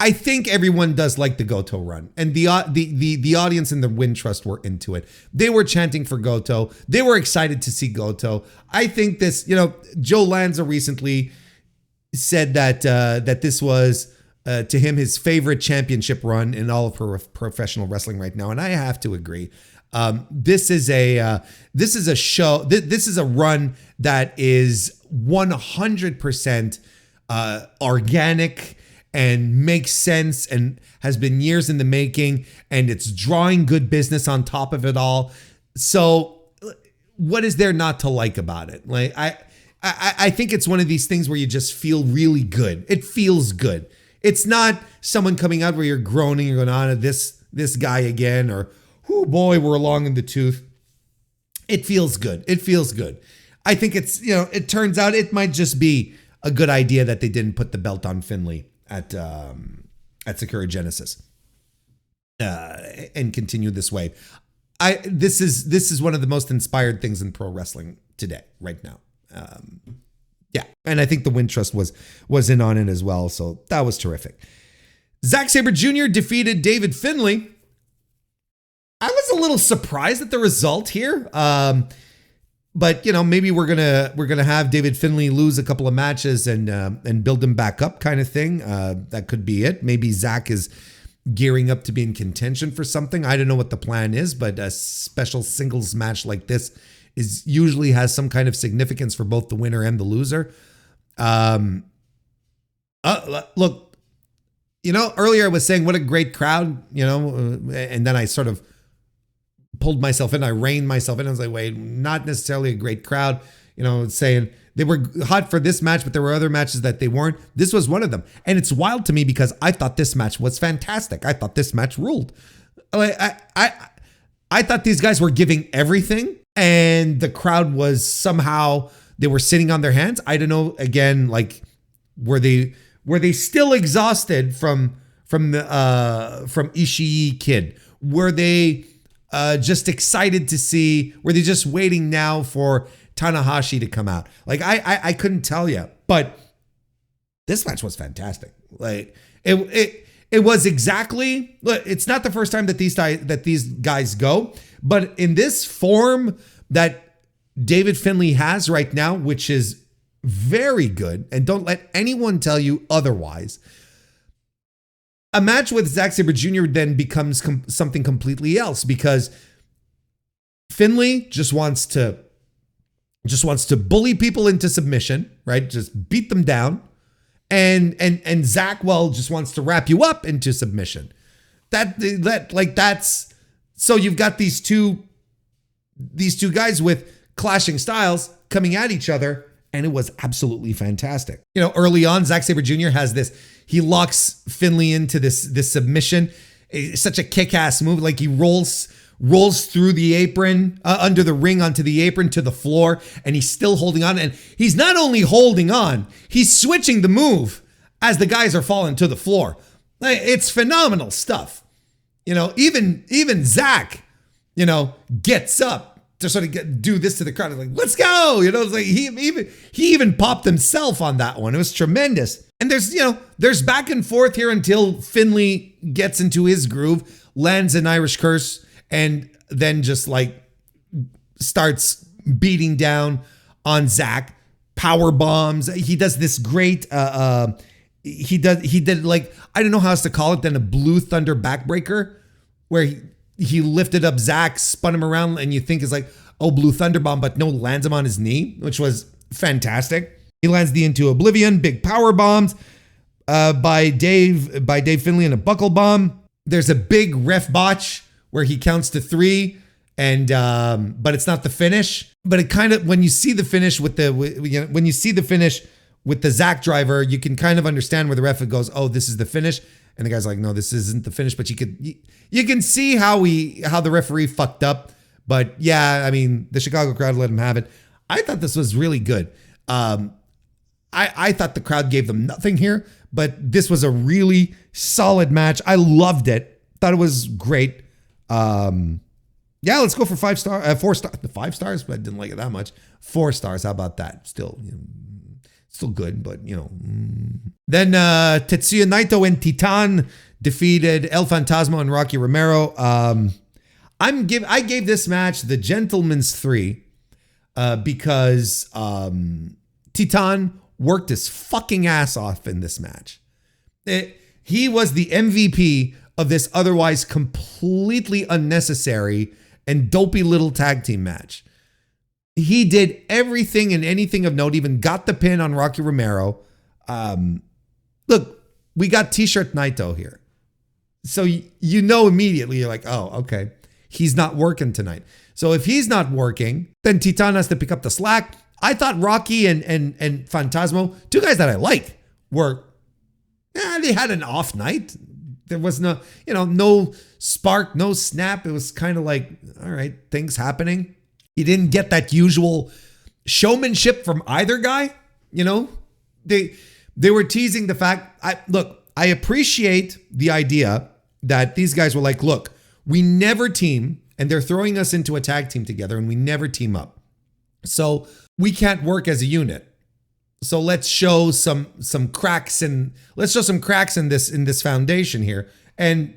I think everyone does like the Goto run, and the audience and the Win Trust were into it. They were chanting for Goto. They were excited to see Goto. I think this, Joe Lanza recently said that this was to him his favorite championship run in all of professional wrestling right now, and I have to agree. This is a show. This is a run that is 100% organic and makes sense and has been years in the making, and it's drawing good business on top of it all. So what is there not to like about it? Like I think it's one of these things where you just feel really good. It feels good. It's not someone coming out where you're groaning, you're going on to this guy again, or oh boy, we're long in the tooth. It feels good. It feels good. I think it's, it turns out it might just be a good idea that they didn't put the belt on Finlay at Sakura Genesis and continue this way. This is one of the most inspired things in pro wrestling today, right now. Yeah, and I think the Win Trust was in on it as well, so that was terrific. Zack Sabre Jr. defeated David Finlay. I was a little surprised at the result here. But maybe we're gonna have David Finlay lose a couple of matches and build him back up, kind of thing. That could be it. Maybe Zach is gearing up to be in contention for something. I don't know what the plan is, but a special singles match like this usually has some kind of significance for both the winner and the loser. Look, earlier I was saying what a great crowd, and then I sort of pulled myself in. I reined myself in. I was like, wait, not necessarily a great crowd, saying they were hot for this match, but there were other matches that they weren't. This was one of them. And it's wild to me because I thought this match was fantastic. I thought this match ruled. I thought these guys were giving everything, and the crowd was somehow, they were sitting on their hands. I don't know, again, like, were they still exhausted from Ishii Kid? Were they just excited to see? Were they just waiting now for Tanahashi to come out? Like, I couldn't tell you, but this match was fantastic. Like, it was exactly. Look, it's not the first time that these guys go, but in this form that David Finlay has right now, which is very good, and don't let anyone tell you otherwise. A match with Zack Sabre Jr. then becomes something completely else, because Finlay just wants to bully people into submission, right? Just beat them down. And Zach, just wants to wrap you up into submission. That's so you've got these two guys with clashing styles coming at each other, and it was absolutely fantastic. Early on, Zack Sabre Jr. has this. He locks Finlay into this submission. It's such a kick-ass move. Like, he rolls through the apron, under the ring onto the apron to the floor, and he's still holding on. And he's not only holding on, he's switching the move as the guys are falling to the floor. It's phenomenal stuff. Even Zach, gets up to sort of do this to the crowd. Like, let's go. It's like he even popped himself on that one. It was tremendous. And there's back and forth here until Finlay gets into his groove, lands an Irish curse, and then just like starts beating down on Zach. Power bombs. He does this great. He did like, I don't know how else to call it than a Blue Thunder backbreaker, where he lifted up Zach, spun him around, and you think is like, oh, Blue Thunder bomb, but no, lands him on his knee, which was fantastic. He lands the Into Oblivion, big power bombs by Dave Finlay, and a buckle bomb. There's a big ref botch where he counts to 3 And but it's not the finish. But it kind of, when you see the finish with the Zack driver, you can kind of understand where the ref goes, oh, this is the finish. And the guy's like, no, this isn't the finish. But you can see how the referee fucked up. But yeah, I mean, the Chicago crowd let him have it. I thought this was really good. I thought the crowd gave them nothing here, but this was a really solid match. I loved it. Thought it was great. Yeah, let's go for 4 stars. 5 stars, but I didn't like it that much. 4 stars. How about that? Still good, but Then Tetsuya Naito and Titan defeated El Fantasma and Rocky Romero. I gave this match the Gentleman's 3 because Titan worked his fucking ass off in this match. He was the MVP of this otherwise completely unnecessary and dopey little tag team match. He did everything and anything of note, even got the pin on Rocky Romero. Look, we got T-shirt Naito here. So you know immediately, you're like, oh, okay, he's not working tonight. So if he's not working, then Titan has to pick up the slack. I thought Rocky and Fantasmo, 2 guys that I like, they had an off night. There was no spark, no snap. It was kind of like, all right, things happening. You didn't get that usual showmanship from either guy. They were teasing the fact. I appreciate the idea that these guys were like, look, we never team, and they're throwing us into a tag team together, and we never team up. So we can't work as a unit. So let's show some cracks in this foundation here. And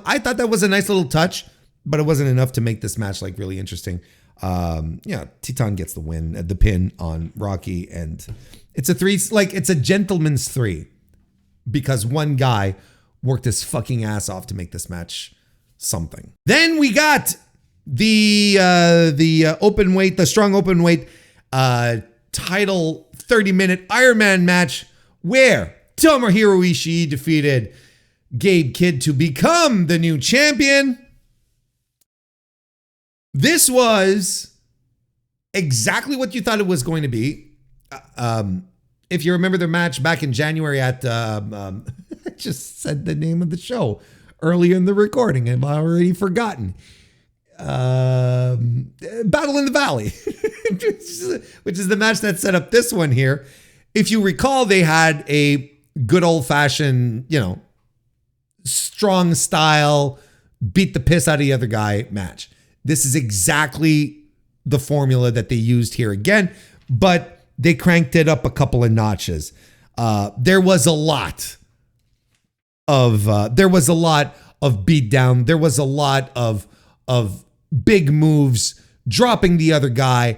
I thought that was a nice little touch, but it wasn't enough to make this match like really interesting. Titan gets the pin on Rocky, and it's a gentleman's 3 because one guy worked his fucking ass off to make this match something. Then we got the strong open weight title 30-minute Iron Man match where Tomohiro Ishii defeated Gabe Kidd to become the new champion. This was exactly what you thought it was going to be. If you remember the match back in January at, I just said the name of the show earlier in the recording and I've already forgotten. Battle in the Valley, which is the match that set up this one here. If you recall, they had a good old-fashioned, strong style, beat the piss out of the other guy match. This is exactly the formula that they used here again, but they cranked it up a couple of notches. There was a lot of beatdown. There was a lot of big moves, dropping the other guy,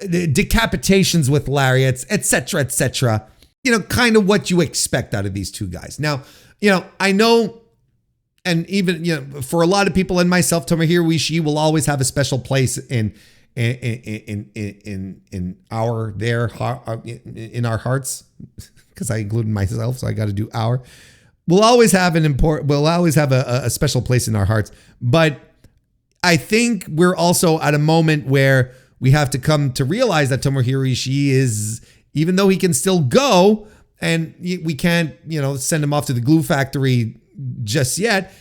decapitations with lariats, etc., etc. Kind of what you expect out of these 2 guys. Now, I know, and even for a lot of people and myself, Tomohiro Ishii will always have a special place in our hearts, because I included myself, so I got to do our. We'll always have a special place in our hearts, but I think we're also at a moment where we have to come to realize that Tomohiro Ishii is, even though he can still go, and we can't, send him off to the glue factory just yet,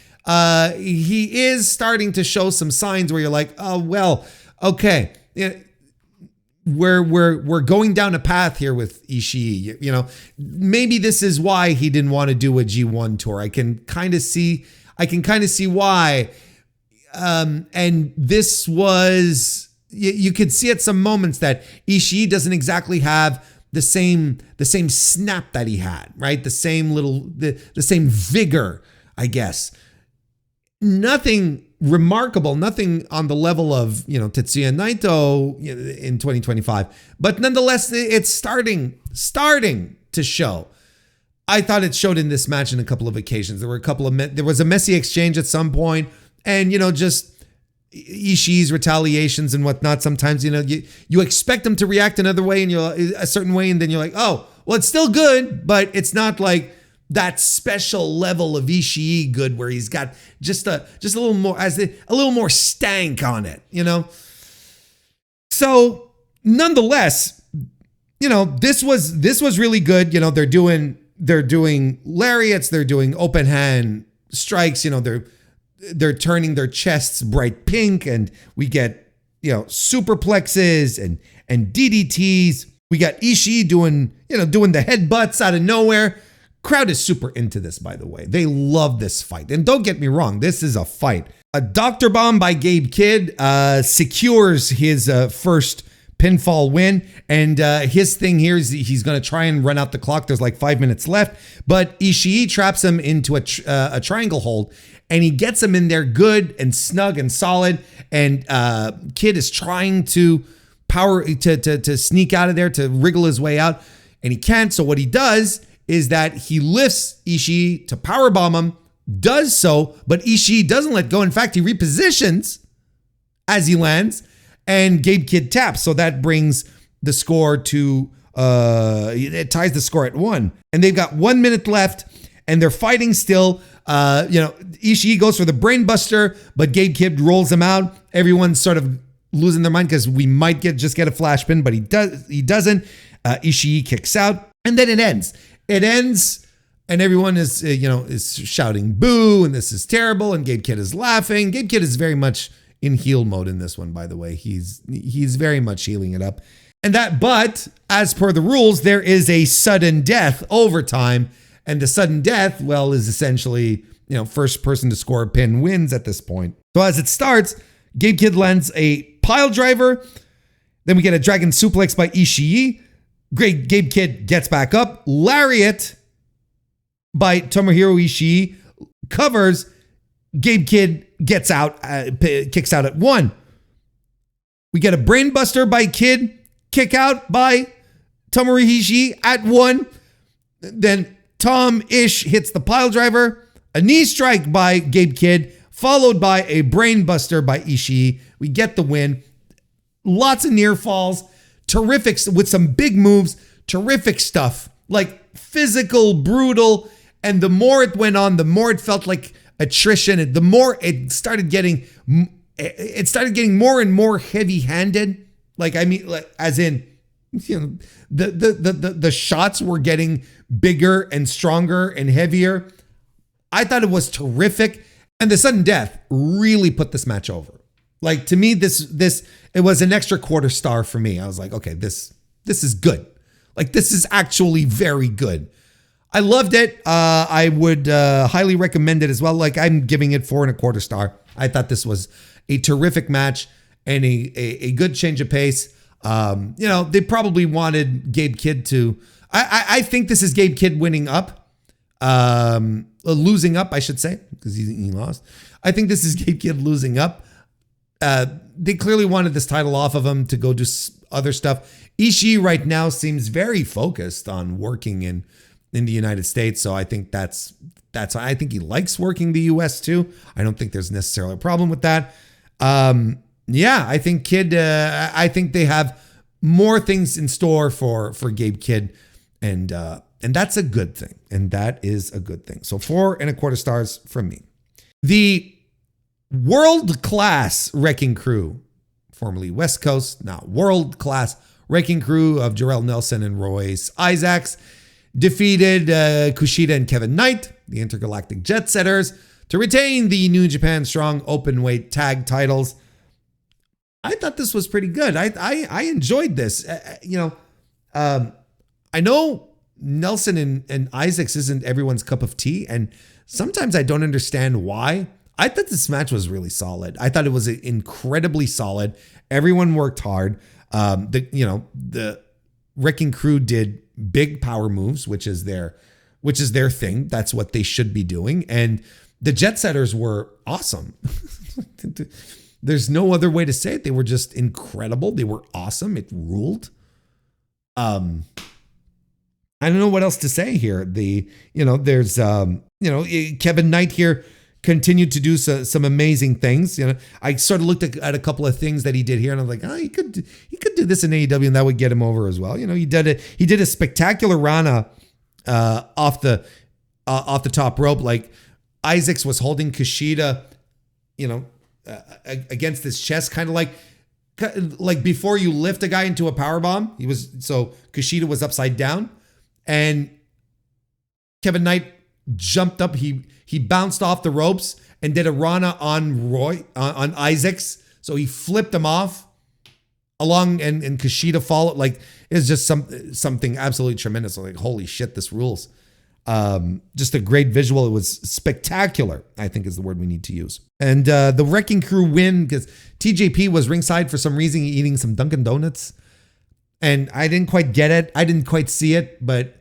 he is starting to show some signs where you're like, oh, well, okay, we're going down a path here with Ishii. Maybe this is why he didn't want to do a G1 tour. I can kind of see why. And this was, you could see at some moments that Ishii doesn't exactly have the same snap that he had, right? The same vigor, I guess. Nothing remarkable, nothing on the level of, Tetsuya Naito in 2025, but nonetheless, it's starting to show. I thought it showed in this match in a couple of occasions. There was a messy exchange at some point. And, just Ishii's retaliations and whatnot. Sometimes, you expect him to react another way and a certain way. And then you're like, oh, well, it's still good, but it's not like that special level of Ishii good where he's got just a little more a little more stank on it, you know. So nonetheless, you know, this was really good. You know, they're doing lariats, they're doing open hand strikes, you know, they're turning their chests bright pink, and we get, you know, superplexes and DDTs. We got Ishii doing the headbutts out of nowhere. Crowd is super into this, by the way. They love this fight. And don't get me wrong, this is a fight. A Dr. Bomb by Gabe Kidd secures his first pinfall win. And his thing here is he's going to try and run out the clock. There's like 5 minutes left. But Ishii traps him into a triangle hold. And he gets him in there good and snug and solid. And Kidd is trying to to sneak out of there, to wriggle his way out. And he can't. So what he does is that he lifts Ishii to powerbomb him, does so, but Ishii doesn't let go. In fact, he repositions as he lands, and Gabe Kidd taps. So that brings the score to, it ties the score at 1. And they've got 1 minute left, and they're fighting still. Ishii goes for the brain buster, but Gabe Kidd rolls him out. Everyone's sort of losing their mind because we might just get a flash pin, but he doesn't. Ishii kicks out, and then it ends. It ends, and everyone is shouting boo, and this is terrible, and Gabe Kidd is laughing. Gabe Kidd is very much in heel mode in this one, by the way. He's very much healing it up. But as per the rules, there is a sudden death overtime, and the sudden death, well, is essentially, you know, first person to score a pin wins at this point. So as it starts, Gabe Kidd lands a pile driver. Then we get a dragon suplex by Ishii. Gabe Kidd gets back up. Lariat by Tomohiro Ishii covers. Gabe Kidd gets out, kicks out at 1. We get a brainbuster by Kidd, kick out by Tomohiro Ishii at 1. Then Tom Ish hits the pile driver, a knee strike by Gabe Kidd, followed by a brainbuster by Ishii. We get the win. Lots of near falls. Terrific, with some big moves, terrific stuff, like physical, brutal. And the more it went on, the more it felt like attrition. And the more it started getting more and more heavy-handed. Like, I mean, like, as in, you know, the shots were getting bigger and stronger and heavier. I thought it was terrific. And the sudden death really put this match over. Like, to me, it was an extra quarter star for me. I was like, okay, this is good. Like, this is actually very good. I loved it. I would highly recommend it as well. Like, I'm giving it 4 1/4 star. I thought this was a terrific match and a good change of pace. You know, they probably wanted Gabe Kidd to. I think this is Gabe Kidd winning up, losing up, I should say, because he lost. I think this is Gabe Kidd losing up. They clearly wanted this title off of him to go do other stuff. Ishii right now seems very focused on working in the United States. So I think that's I think he likes working the US too. I don't think there's necessarily a problem with that. Yeah, I think Kidd, I think they have more things in store for Gabe Kidd, and that's a good thing. And that is a good thing. So 4 1/4 stars from me. The world-class Wrecking Crew, formerly West Coast, now world-class Wrecking Crew of Jarrell Nelson and Royce Isaacs, defeated Kushida and Kevin Knight, the Intergalactic Jet Setters, to retain the New Japan Strong Openweight Tag titles. I thought this was pretty good. I enjoyed this. I know Nelson and Isaacs isn't everyone's cup of tea, and sometimes I don't understand why. I thought this match was really solid. I thought it was incredibly solid. Everyone worked hard. The Wrecking Crew did big power moves, which is their thing. That's what they should be doing. And the Jet Setters were awesome. There's no other way to say it. They were just incredible. They were awesome. It ruled. I don't know what else to say here. There's Kevin Knight here continued to do some amazing things. You know, I sort of looked at a couple of things that he did here, and I'm like, he could do this in AEW, and that would get him over as well. You know, he did a spectacular Rana off the off the top rope. Like Isaacs was holding Kushida, against his chest, kind of like before you lift a guy into a powerbomb. Kushida was upside down, and Kevin Knight jumped up. He bounced off the ropes and did a Rana on Isaacs. So he flipped him off along, and Kushida followed. Like, it's just something absolutely tremendous. Like, holy shit, this rules. Just a great visual. It was spectacular, I think is the word we need to use. And the Wrecking Crew win because TJP was ringside for some reason eating some Dunkin' Donuts. And I didn't quite get it. I didn't quite see it, but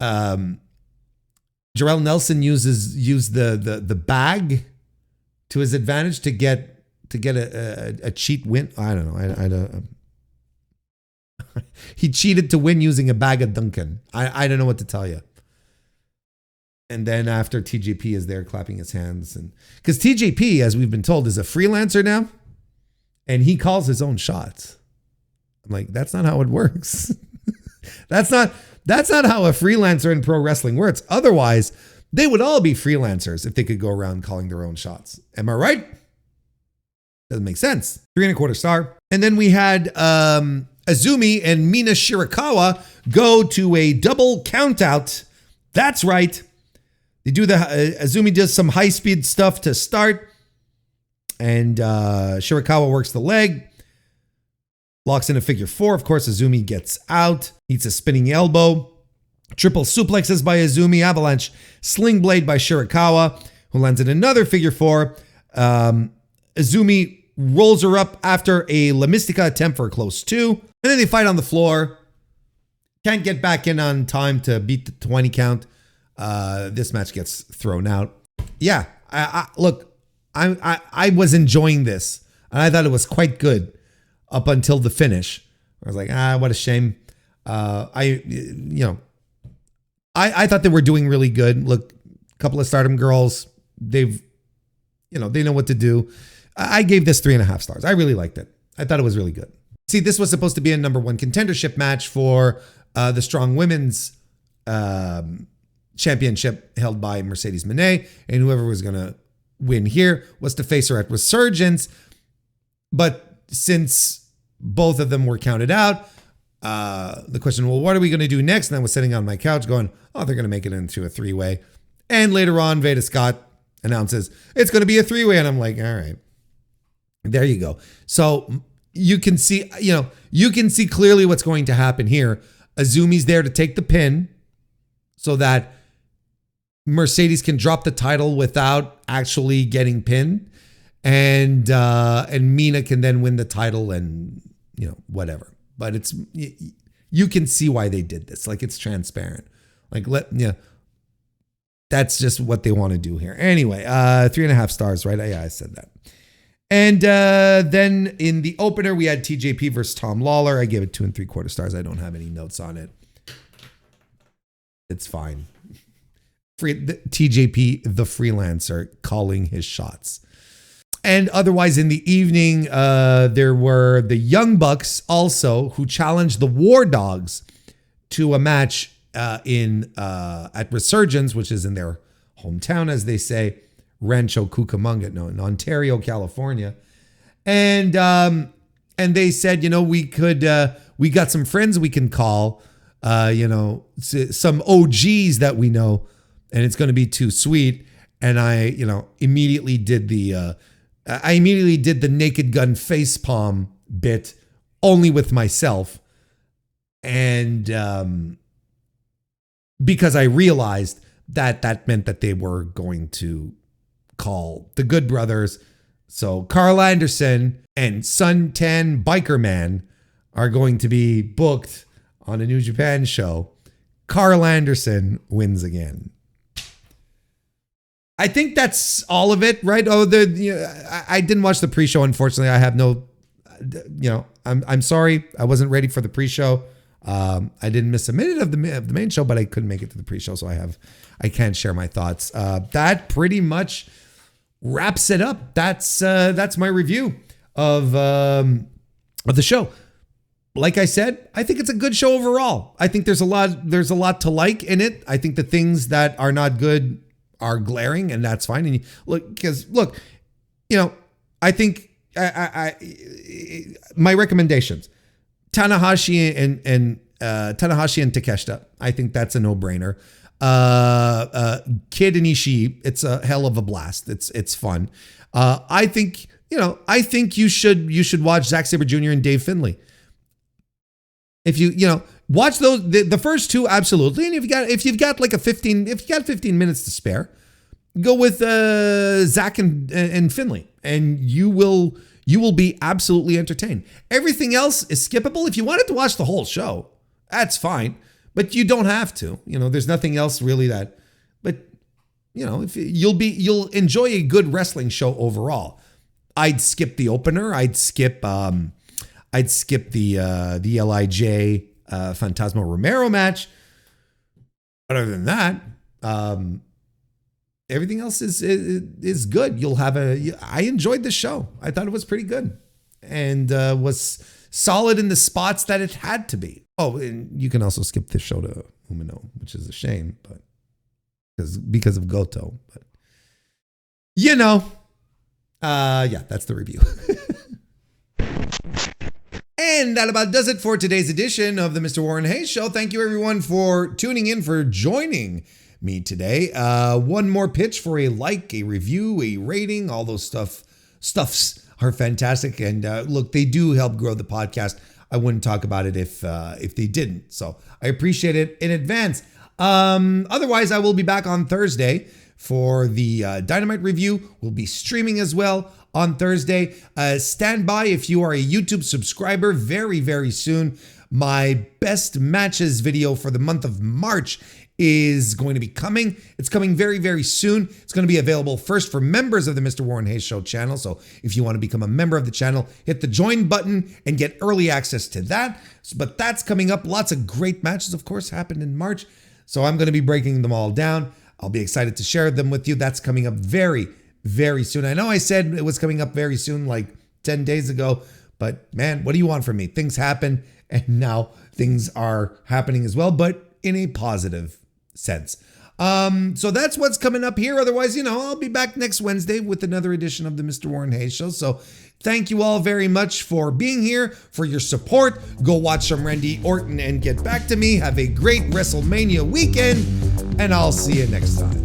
Jarrell Nelson used the bag to his advantage to get a cheat win. I don't know. He cheated to win using a bag of Dunkin'. I don't know what to tell you. And then after, TJP is there clapping his hands, and because TJP, as we've been told, is a freelancer now, and he calls his own shots. I'm like, that's not how it works. That's not how a freelancer in pro wrestling works. Otherwise, they would all be freelancers if they could go around calling their own shots. Am I right? Doesn't make sense. 3.25 star. And then we had Azumi and Mina Shirakawa go to a double countout. That's right. They do Azumi does some high-speed stuff to start. And Shirakawa works the leg. Locks in a figure 4. Of course, Azumi gets out. Eats a spinning elbow. Triple suplexes by Azumi. Avalanche sling blade by Shirakawa, who lands in another figure 4. Azumi rolls her up after a La Mystica attempt for a close 2. And then they fight on the floor. Can't get back in on time to beat the 20 count. This match gets thrown out. Yeah, look, I was enjoying this, and I thought it was quite good up until the finish. I was like, what a shame. I thought they were doing really good. Look, a couple of Stardom girls, they know what to do. I gave this 3.5 stars. I really liked it. I thought it was really good. See, this was supposed to be a number 1 contendership match for the Strong Women's championship held by Mercedes Moné, and whoever was going to win here was to face her at Resurgence. But since both of them were counted out, the question, well, what are we going to do next? And I was sitting on my couch going, they're going to make it into a 3-way. And later on, Veda Scott announces it's going to be a 3-way. And I'm like, all right, there you go. So you can see clearly what's going to happen here. Azumi's there to take the pin so that Mercedes can drop the title without actually getting pinned, and Mina can then win the title, and whatever. But you can see why they did this. Like, it's transparent. Like, that's just what they want to do here. Anyway, 3.5 stars, right? Yeah, I said that. And then in the opener, we had TJP versus Tom Lawler. I gave it 2.75 stars. I don't have any notes on it. It's fine. TJP, the freelancer, calling his shots. And otherwise in the evening, there were the Young Bucks also, who challenged the War Dogs to a match at Resurgence, which is in their hometown, as they say, Rancho Cucamonga, in Ontario, California. And they said, we got some friends we can call, some OGs that we know, and it's going to be too sweet. And I, immediately did the Naked Gun face palm bit only with myself. And because I realized that meant that they were going to call the Good Brothers. So Carl Anderson and Suntan Biker Man are going to be booked on a New Japan show. Carl Anderson wins again. I think that's all of it, right? I didn't watch the pre-show, unfortunately. I have no, I'm sorry. I wasn't ready for the pre-show. I didn't miss a minute of the main show, but I couldn't make it to the pre-show, so I can't share my thoughts. That pretty much wraps it up. That's my review of the show. like I said, I think it's a good show overall. I think there's a lot to like in it. I think the things that are not good are glaring, and that's fine. And look, I think my recommendations: Tanahashi and Takeshita. I think that's a no-brainer. Kid and Ishii, it's a hell of a blast. It's fun. I think you should watch Zack Sabre Jr. and Dave Finlay. If you watch those, the first two, absolutely. And if you've got 15 minutes to spare, go with Zack and Finlay, and you will be absolutely entertained. Everything else is skippable. If you wanted to watch the whole show, that's fine, but you don't have to. There's nothing else really that. But if you'll enjoy a good wrestling show overall. I'd skip the opener. I'd skip the LIJ Fantasma Romero match. Other than that, everything else is good. I enjoyed the show. I thought it was pretty good, and was solid in the spots that it had to be. Oh, and you can also skip this show to Umino, which is a shame, but because of Goto. But that's the review. And that about does it for today's edition of the Mr. Warren Hayes Show. Thank you everyone for tuning in, for joining me today. One more pitch for a like, a review, a rating. All those stuffs are fantastic. And look, they do help grow the podcast. I wouldn't talk about it if they didn't. So I appreciate it in advance. Otherwise, I will be back on Thursday for the Dynamite review. We'll be streaming as well on Thursday. Stand by if you are a YouTube subscriber. Very, very soon, my best matches video for the month of March is going to be coming. It's coming very, very soon. It's going to be available first for members of the Mr. Warren Hayes Show channel. So if you want to become a member of the channel, hit the join button and get early access to that. But that's coming up. Lots of great matches, of course, happened in March. So I'm going to be breaking them all down. I'll be excited to share them with you. That's coming up very, very soon. I know I said it was coming up very soon, like 10 days ago, but man, what do you want from me? Things happen, and now things are happening as well, but in a positive sense. So that's what's coming up here. Otherwise, I'll be back next Wednesday with another edition of the Mr. Warren Hayes Show. So thank you all very much for being here, for your support. Go watch some Randy Orton and get back to me. Have a great WrestleMania weekend, and I'll see you next time.